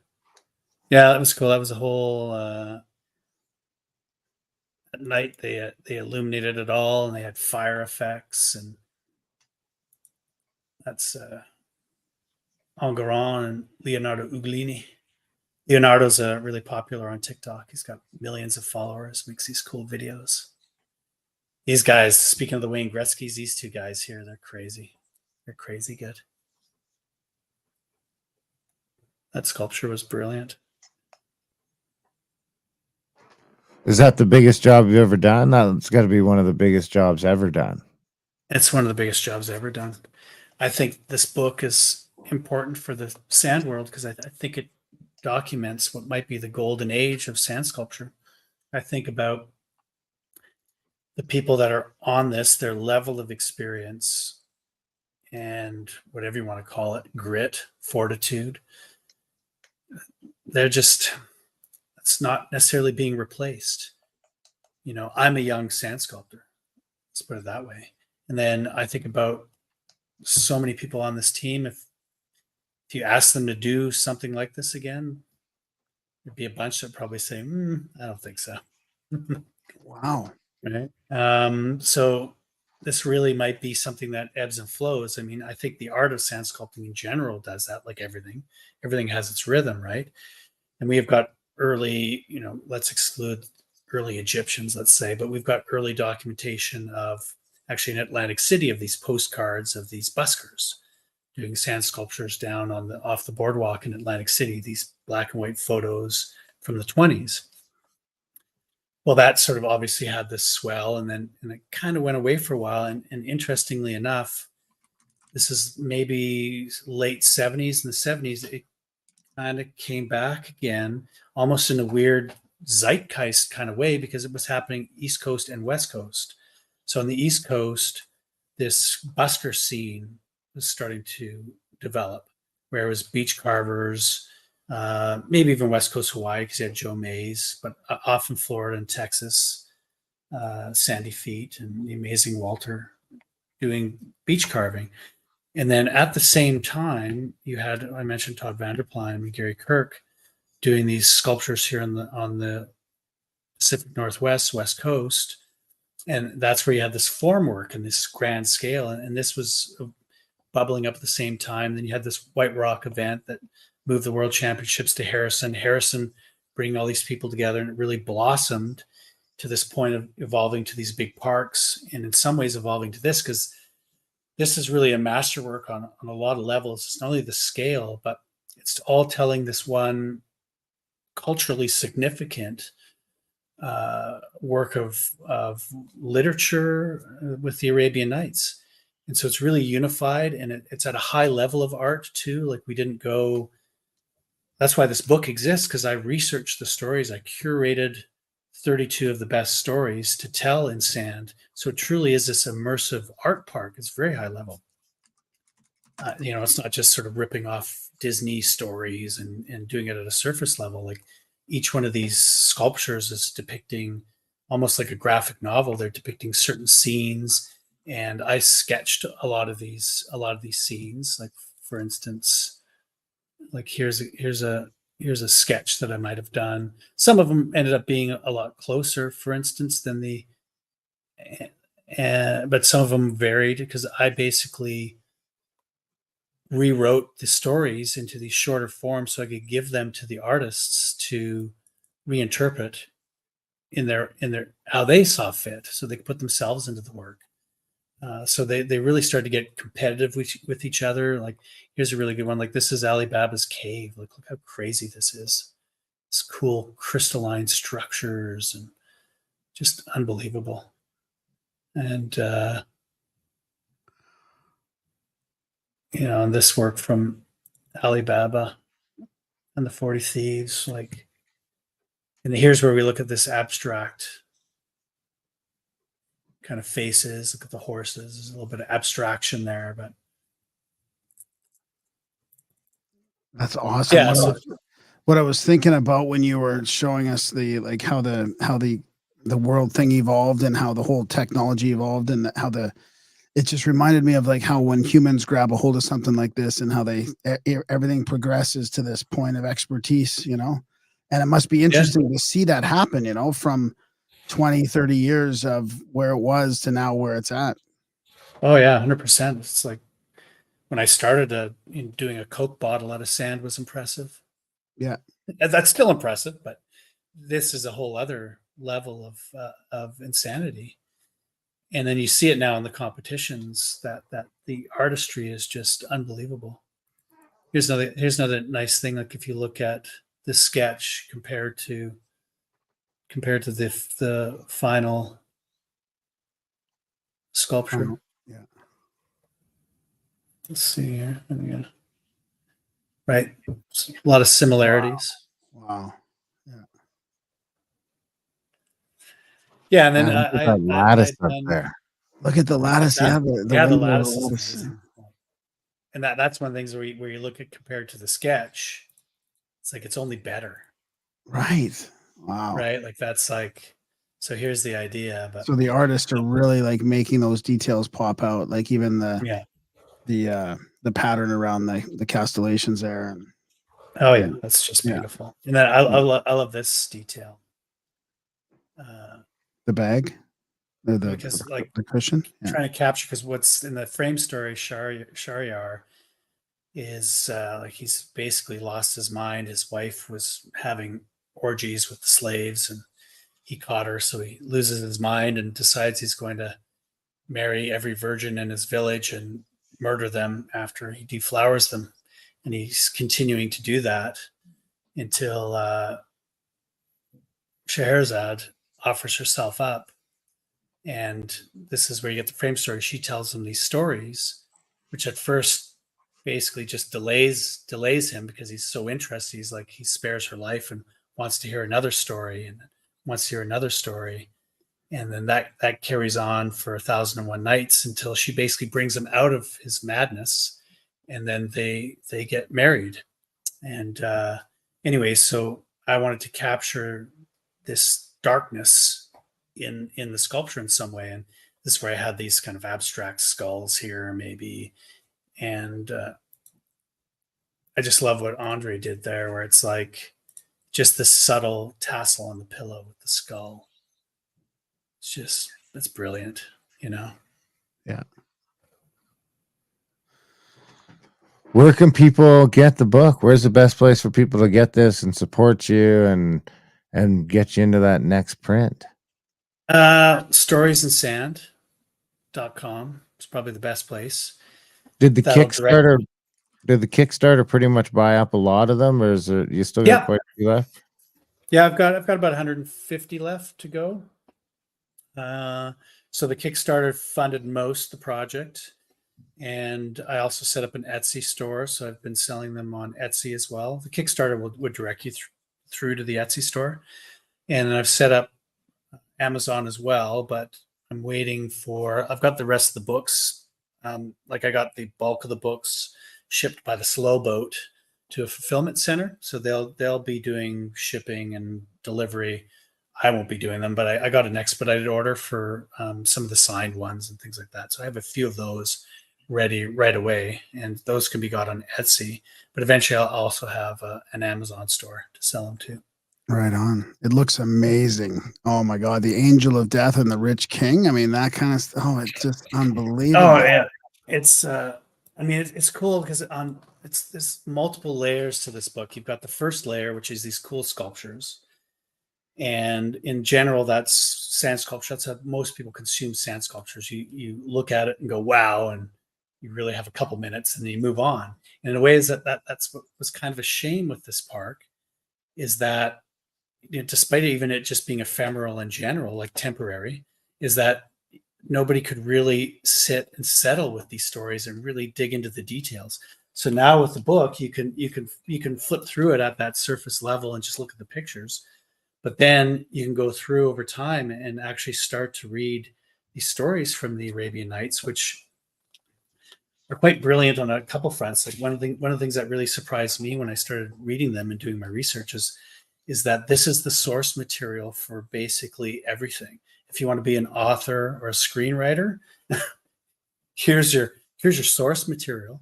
Yeah, that was cool. That was a whole at night they illuminated it all, and they had fire effects, and that's Enguerrand and Leonardo Uglini. Leonardo's really popular on TikTok. He's got millions of followers, makes these cool videos. These guys, speaking of the Wayne Gretzky's, these two guys here, they're crazy. They're crazy good. That sculpture was brilliant. Is that the biggest job you've ever done? That's got to be one of the biggest jobs ever done. It's one of the biggest jobs ever done. I think this book is important for the sand world because I think it documents what might be the golden age of sand sculpture. I think about the people that are on this, their level of experience and whatever you want to call it, grit, fortitude. They're just, it's not necessarily being replaced. You know, I'm a young sand sculptor. Let's put it that way. And then I think about so many people on this team. If you ask them to do something like this again, there'd be a bunch that probably say, I don't think so. Wow. Right. So this really might be something that ebbs and flows. I mean, I think the art of sand sculpting in general does that, like everything. Everything has its rhythm, right? And we have got early, you know, let's exclude early Egyptians, let's say, but we've got early documentation of actually in Atlantic City of these postcards of these buskers doing sand sculptures down on the off the boardwalk in Atlantic City, these black and white photos from the 20s. Well, that sort of obviously had this swell, and it kind of went away for a while. And interestingly enough, this is maybe late 70s. In the 70s, it kind of came back again, almost in a weird zeitgeist kind of way, because it was happening East Coast and West Coast. So on the East Coast, this busker scene was starting to develop, where it was beach carvers, maybe even West Coast Hawaii, because you had Joe Mays, but often Florida and Texas, Sandy Feet and the amazing Walter doing beach carving. And then at the same time, you had, I mentioned Todd Vanderplein and Gary Kirk doing these sculptures here on the Pacific Northwest, West Coast. And that's where you had this form work and this grand scale. And this was bubbling up at the same time. Then you had this White Rock event that moved the World Championships to Harrison bringing all these people together, and it really blossomed to this point of evolving to these big parks, and in some ways evolving to this, because this is really a masterwork on a lot of levels. It's not only the scale, but it's all telling this one culturally significant work of literature with the Arabian Nights. And so it's really unified, and it's at a high level of art too. Like, we didn't go, that's why this book exists, because I researched the stories. I curated 32 of the best stories to tell in sand. So it truly is this immersive art park. It's very high level. You know, it's not just sort of ripping off Disney stories and doing it at a surface level. Like, each one of these sculptures is depicting almost like a graphic novel. They're depicting certain scenes. And I sketched a lot of these scenes. Like, for instance, like here's a sketch that I might have done. Some of them ended up being a lot closer, for instance, than but some of them varied, because I basically rewrote the stories into these shorter forms so I could give them to the artists to reinterpret in their how they saw fit, so they could put themselves into the work. So they really started to get competitive with each other. Like, here's a really good one. Like, this is Ali Baba's cave. Like, look how crazy this is. It's cool crystalline structures and just unbelievable. And you know, and this work from Ali Baba and the 40 Thieves. Like, and here's where we look at this abstract kind of faces. Look at the horses. There's a little bit of abstraction there, but that's awesome. yeah. What I was thinking about when you were showing us the, like, how the world thing evolved and how the whole technology evolved, and how it just reminded me of like how when humans grab a hold of something like this and how everything progresses to this point of expertise, you know. And it must be interesting to see that happen, you know, from 20, 30 years of where it was to now where it's at. Oh yeah, 100%. It's like when I started in doing a Coke bottle out of sand was impressive. Yeah. And that's still impressive, but this is a whole other level of insanity. And then you see it now in the competitions that the artistry is just unbelievable. Here's another nice thing. Like if you look at the sketch compared to the final sculpture. Yeah. Let's see here. Right. A lot of similarities. Wow. Yeah, and then Man, look at that lattice up there. Look at the lattice. That? Yeah, The window lattice is lattice. amazing. And that's one of the things where you look at compared to the sketch, it's like it's only better. Right. Wow. Right? Like that's like, so here's the idea. But so the artists are really like making those details pop out, like even the pattern around the castellations there. And, oh yeah, that's just beautiful. And then I love this detail. The bag, because like the cushion, trying to capture, because what's in the frame story, Shahryar is like he's basically lost his mind. His wife was having orgies with the slaves, and he caught her, so he loses his mind and decides he's going to marry every virgin in his village and murder them after he deflowers them. And he's continuing to do that until Scheherazade offers herself up. And this is where you get the frame story. She tells him these stories, which at first basically just delays him because he's so interested. He's like, he spares her life and wants to hear another story and wants to hear another story. And then that carries on for 1001 Nights until she basically brings him out of his madness. And then they get married. And anyway, so I wanted to capture this darkness in the sculpture in some way. And this is where I had these kind of abstract skulls here, maybe. And I just love what Andre did there, where it's like just this subtle tassel on the pillow with the skull. It's just, that's brilliant, you know? Yeah. Where can people get the book? Where's the best place for people to get this and support you and get you into that next print? Storiesandsand.com is probably the best place. Did the Kickstarter pretty much buy up a lot of them, or is it you still got quite a few left? Yeah, I've got about 150 left to go. So the Kickstarter funded most of the project, and I also set up an Etsy store, so I've been selling them on Etsy as well. The Kickstarter would direct you through to the Etsy store, and I've set up Amazon as well, but I'm waiting for, I've got the rest of the books. Like I got the bulk of the books shipped by the slow boat to a fulfillment center. So they'll be doing shipping and delivery. I won't be doing them, but I got an expedited order for some of the signed ones and things like that. So I have a few of those ready right away, and those can be got on Etsy. But eventually I'll also have an Amazon store to sell them to. Right on. It looks amazing. Oh my God. The Angel of Death and the Rich King. I mean, that kind of stuff. Oh, it's just unbelievable. Oh yeah. It's I mean, it's cool because there's multiple layers to this book. You've got the first layer, which is these cool sculptures. And in general, that's sand sculpture. That's how most people consume sand sculptures. You look at it and go, wow, and you really have a couple minutes and then you move on. And in a way, that's what was kind of a shame with this park, is that, you know, despite even it just being ephemeral in general, like temporary, is that nobody could really sit and settle with these stories and really dig into the details. So now with the book, you can flip through it at that surface level and just look at the pictures, but then you can go through over time and actually start to read these stories from the Arabian Nights, which are quite brilliant on a couple fronts. Like one of the things that really surprised me when I started reading them and doing my research is that this is the source material for basically everything. If you want to be an author or a screenwriter, here's your source material.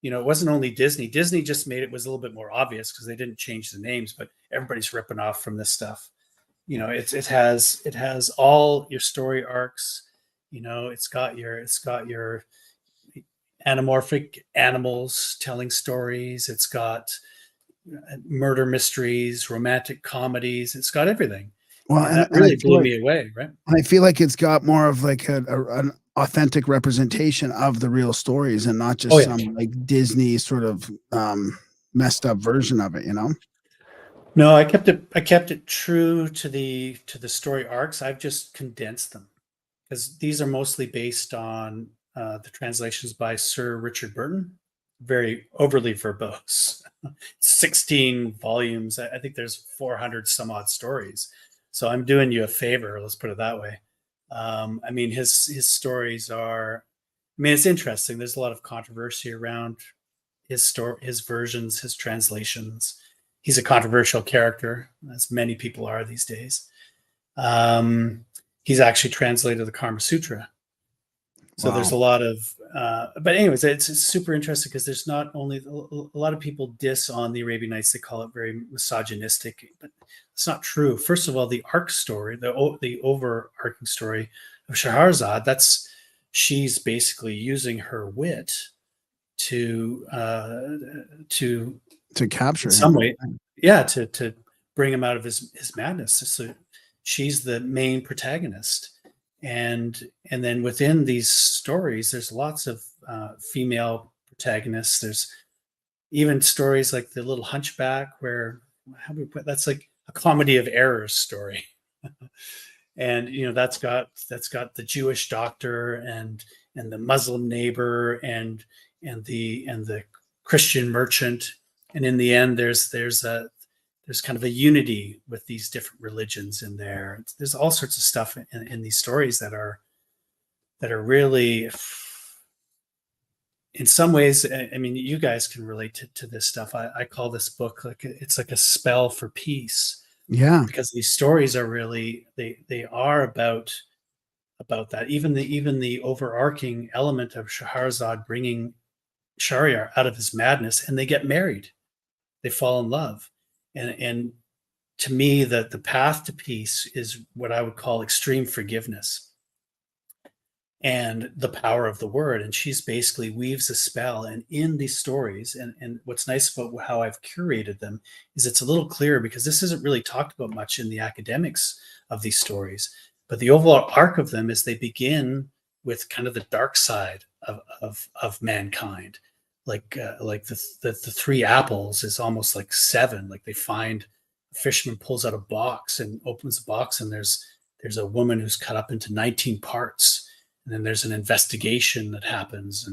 You know, it wasn't only Disney. Disney just made it was a little bit more obvious because they didn't change the names, but everybody's ripping off from this stuff. You know, it has all your story arcs. You know, it's got your anamorphic animals telling stories. It's got murder mysteries, romantic comedies. It's got everything. Well, And that and I really feel blew like me away, right? I feel like it's got more of like an authentic representation of the real stories and not Oh just yeah. some like Disney sort of messed up version of it, you know? No, I kept it true to the story arcs. I've just condensed them because these are mostly based on the translations by Sir Richard Burton, very overly verbose. 16 volumes. I think there's 400 some odd stories. So I'm doing you a favor. Let's put it that way. I mean, his stories are. I mean, it's interesting. There's a lot of controversy around his story, his versions, his translations. He's a controversial character, as many people are these days. Um, he's actually translated the Kama Sutra, so Wow. there's a lot of, but anyways, it's super interesting because there's not only a lot of people diss on the Arabian Nights. They call it very misogynistic, but it's not true. First of all, the arc story, the overarching story of Shahrazad, she's basically using her wit to To capture in some him. way, yeah, to bring him out of his madness. So she's the main protagonist, and then within these stories, there's lots of female protagonists. There's even stories like the Little Hunchback, where how do we put that's like a comedy of errors story, and that's got the Jewish doctor and the Muslim neighbor and the Christian merchant, and in the end, there's kind of a unity with these different religions in there. There's all sorts of stuff in these stories that are really, in some ways, I mean, you guys can relate to this stuff. I call this book like it's like a spell for peace Yeah. because these stories are really they are about that. Even the overarching element of Shahrazad bringing Shahryar out of his madness, and they get married. They fall in love, and to me, the path to peace is what I would call extreme forgiveness and the power of the word. And she's basically weaves a spell. And in these stories, and what's nice about how I've curated them is it's a little clearer because this isn't really talked about much in the academics of these stories. But the overall arc of them is they begin with kind of the dark side of mankind. Like the three apples is almost like seven. Like they find a fisherman pulls out a box and opens the box, and there's a woman who's cut up into 19 parts, and then there's an investigation that happens,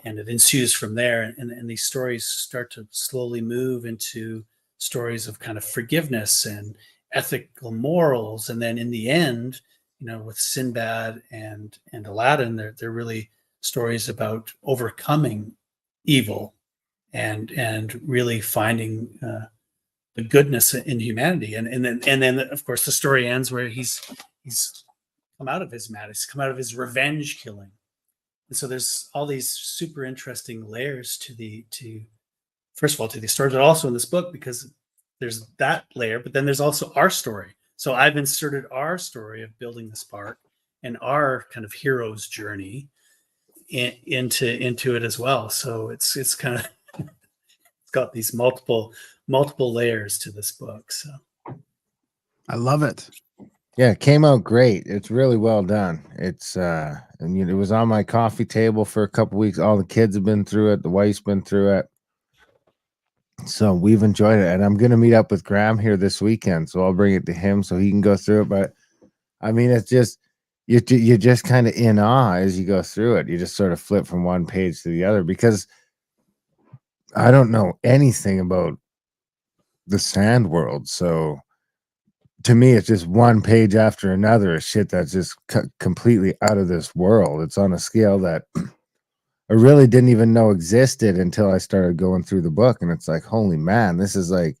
and it ensues from there, and these stories start to slowly move into stories of kind of forgiveness and ethical morals, and then in the end, with Sinbad and Aladdin, they're really stories about overcoming evil and really finding the goodness in humanity, and then of course the story ends where he's come out of his madness, come out of his revenge killing. And so there's all these super interesting layers to first of all to the story, but also in this book because there's that layer, but then there's also our story. So I've inserted our story of building this park and our kind of hero's journey into it as well. So it's kind of it's got these multiple layers to this book. So I love it. Yeah, it came out great. It's really well done. It's and it was on my coffee table for a couple weeks. All the kids have been through it. The wife's been through it. So we've enjoyed it. And I'm gonna meet up with Graham here this weekend. So I'll bring it to him so he can go through it. But I mean, it's just you're just kind of in awe as you go through it. You just sort of flip from one page to the other because I don't know anything about the sand world. So to me, it's just one page after another of shit that's just completely out of this world. It's on a scale that I really didn't even know existed until I started going through the book. And it's like, holy man, this is like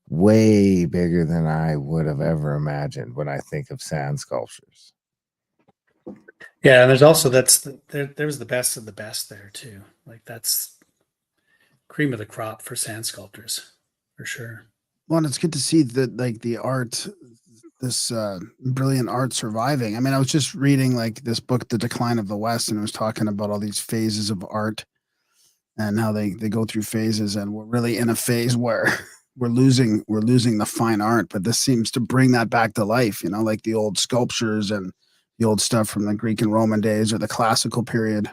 way bigger than I would have ever imagined when I think of sand sculptures. yeah, and there's also there's the best of the best there too. Like that's cream of the crop for sand sculptors for sure. Well, and it's good to see that like the art brilliant art surviving. I mean, I was just reading like this book, The Decline of the West, and it was talking about all these phases of art and how they go through phases, and we're really in a phase where we're losing the fine art, but this seems to bring that back to life, like the old sculptures and the old stuff from the Greek and Roman days or the classical period.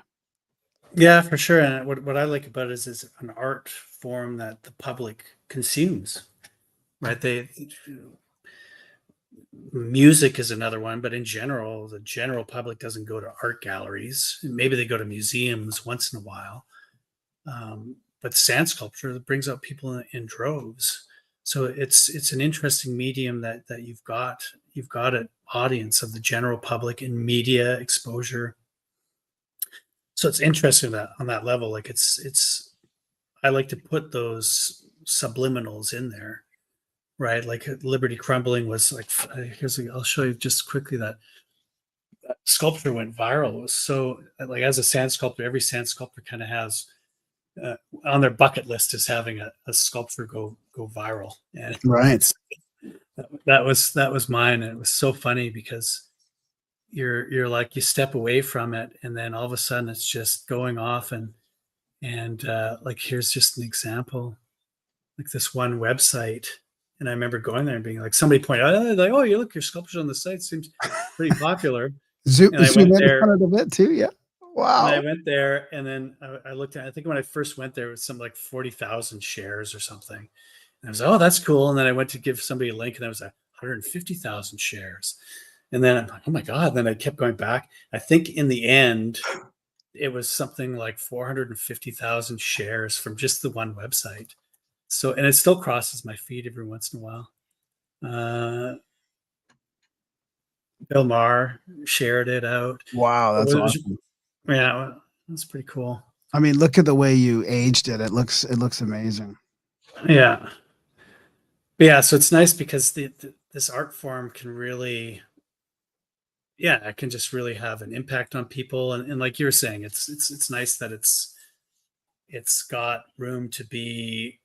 Yeah, for sure. And what I like about it is an art form that the public consumes, right? Music is another one, but in general, the general public doesn't go to art galleries. Maybe they go to museums once in a while. But sand sculpture brings out people in droves. So it's an interesting medium that you've got an audience of the general public in media exposure. So it's interesting that on that level, like I like to put those subliminals in there, right? Like Liberty Crumbling was like, I'll show you just quickly that sculpture went viral. It was so, like, as a sand sculptor, every sand sculptor kind of has on their bucket list is having a sculpture go viral. And Right. that was mine. And it was so funny because you're like, you step away from it and then all of a sudden it's just going off and like, here's just an example, like this one website. And I remember going there and being like, somebody pointed out, like, oh, you look, your sculptures on the site seems pretty popular. Zoom And I went in there on it a bit too. Yeah. Wow. and I went there and then I looked at, I think when I first went there, it was something like 40,000 shares or something. And I was like, oh, that's cool. And then I went to give somebody a link and that was 150,000 shares. And then I'm like, oh my God. And then I kept going back. I think in the end, it was something like 450,000 shares from just the one website. So, and it still crosses my feed every once in a while. Bill Maher shared it out. Wow. That's awesome. Yeah, that's pretty cool. I mean, look at the way you aged it. It looks amazing. Yeah. Yeah. So it's nice because this art form can really, it can just really have an impact on people. And like you were saying, it's nice that it's got room to be,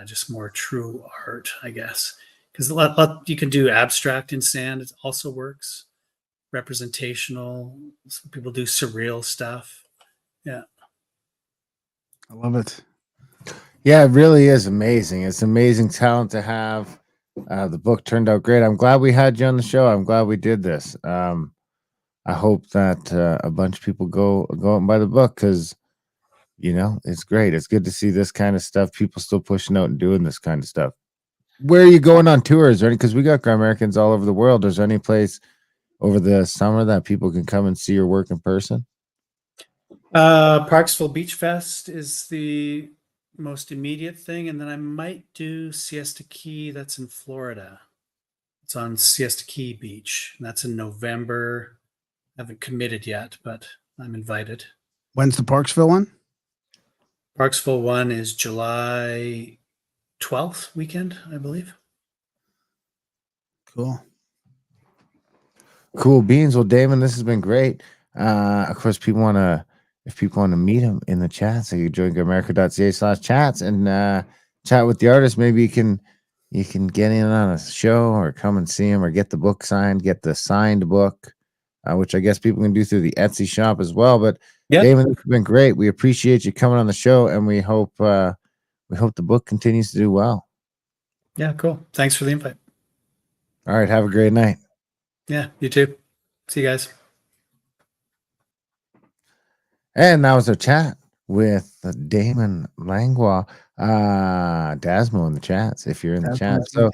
just more true art, I guess. Because you can do abstract in sand. It also works. Representational. Some people do surreal stuff. Yeah. I love it. Yeah, it really is amazing. It's amazing talent to have. The book turned out great. I'm glad we had you on the show. I'm glad we did this. I hope that a bunch of people go out and buy the book because, it's great. It's good to see this kind of stuff. People still pushing out and doing this kind of stuff. Where are you going on tours? Because we got Grimericans all over the world. Is there any place over the summer that people can come and see your work in person? Parksville Beach Fest is the most immediate thing, and then I might do Siesta Key. That's in Florida. It's on Siesta Key Beach, and that's in November. I haven't committed yet, but I'm invited. When's the Parksville one? Parksville one is July 12th weekend, I believe. Cool beans. Well, Damon, this has been great. Of course, if people want to meet him in the chat, so you join grimerica.ca/chats and chat with the artist. Maybe you can get in on a show or come and see him or get the book signed, get the signed book, which I guess people can do through the Etsy shop as well. But Damon, this has been great. We appreciate you coming on the show, and we hope the book continues to do well. Yeah, cool. Thanks for the invite. All right, have a great night. Yeah, you too. See you guys. And that was our chat with Damon Langlois. Dasmo in the chats, if you're in the chat. So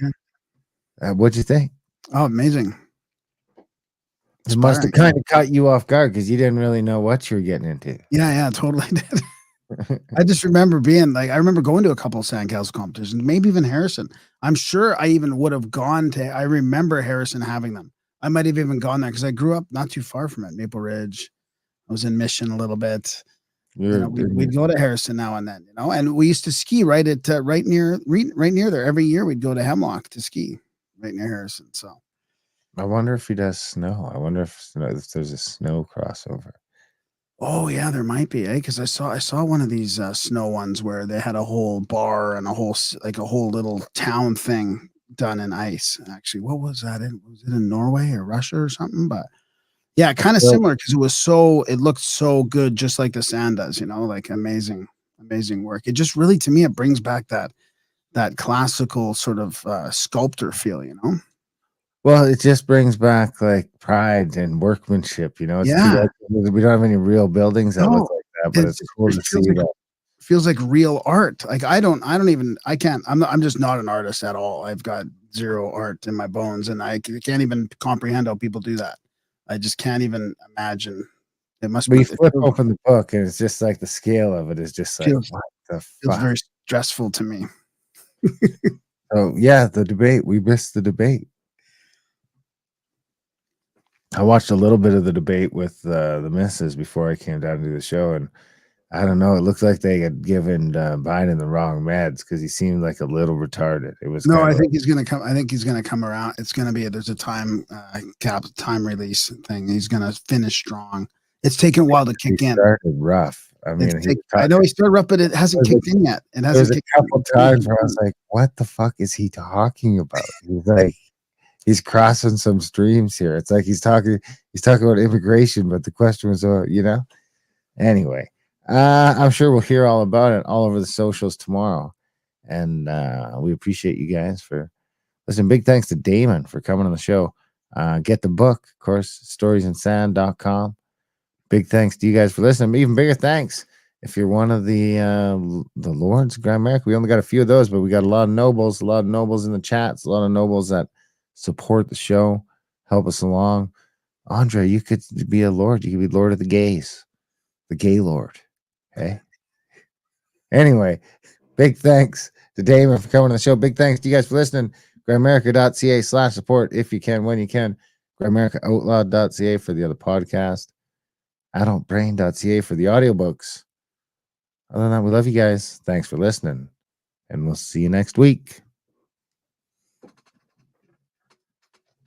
what'd you think? Oh, amazing. It must have kind of caught you off guard because you didn't really know what you were getting into. Yeah, totally did. I just remember being like, I remember going to a couple of sandcastle competitions, maybe even Harrison. I'm sure I even would have gone to, I remember Harrison having them. I might have even gone there because I grew up not too far from it, Maple Ridge. I was in Mission a little bit. We'd go to Harrison now and then, and we used to ski right near there. Every year we'd go to Hemlock to ski right near Harrison. So I wonder if he does snow. I wonder if there's a snow crossover. Oh yeah, there might be, because I saw one of these snow ones where they had a whole bar and a whole little town thing done in ice. Actually, what was that? Was it in Norway or Russia or something? But yeah, kind of similar because it looked so good, just like the sand does. Like amazing work. It just really, to me, it brings back that classical sort of sculptor feel. Well, it just brings back like pride and workmanship. It's too Yeah. bad we don't have any real buildings that look No, like that, but it's cool to see that. feels like real art. Like I can't, I'm just not an artist at all. I've got zero art in my bones, and I can't even comprehend how people do that. I just can't even imagine. It must But be. you flip open the book, and it's just like the scale of it is just like, Feels- what the feels fuck? very stressful to me. Oh yeah, the debate. We missed the debate. I watched a little bit of the debate with the missus before I came down to the show, and I don't know. It looked like they had given Biden the wrong meds because he seemed like a little retarded. It was No, kind I of think he's gonna come. I think he's gonna come around. It's gonna be there's a time time release thing. He's gonna finish strong. It's taken a while to kick in. Started rough. I mean, I know he started rough, but it hasn't kicked in yet. It hasn't. There's a couple times where I was like, "What the fuck is he talking about?" He's like, he's crossing some streams here. It's like he's talking about immigration, but the question was, Anyway, I'm sure we'll hear all about it all over the socials tomorrow, and we appreciate you guys for listening. Big thanks to Damon for coming on the show. Get the book, of course, storiesandsand.com. Big thanks to you guys for listening. Even bigger thanks if you're one of the Lords of Grimerica. We only got a few of those, but we got a lot of nobles in the chats, a lot of nobles that support the show, help us along. Andre, you could be a lord. You could be Lord of the Gays, the Gay Lord. Hey. Anyway, big thanks to Damon for coming on the show. Big thanks to you guys for listening. Grimerica.ca/support if you can, when you can. GrimericaOutlawed.ca for the other podcast. AdultBrain.ca for the audiobooks. Other than that, we love you guys. Thanks for listening, and we'll see you next week.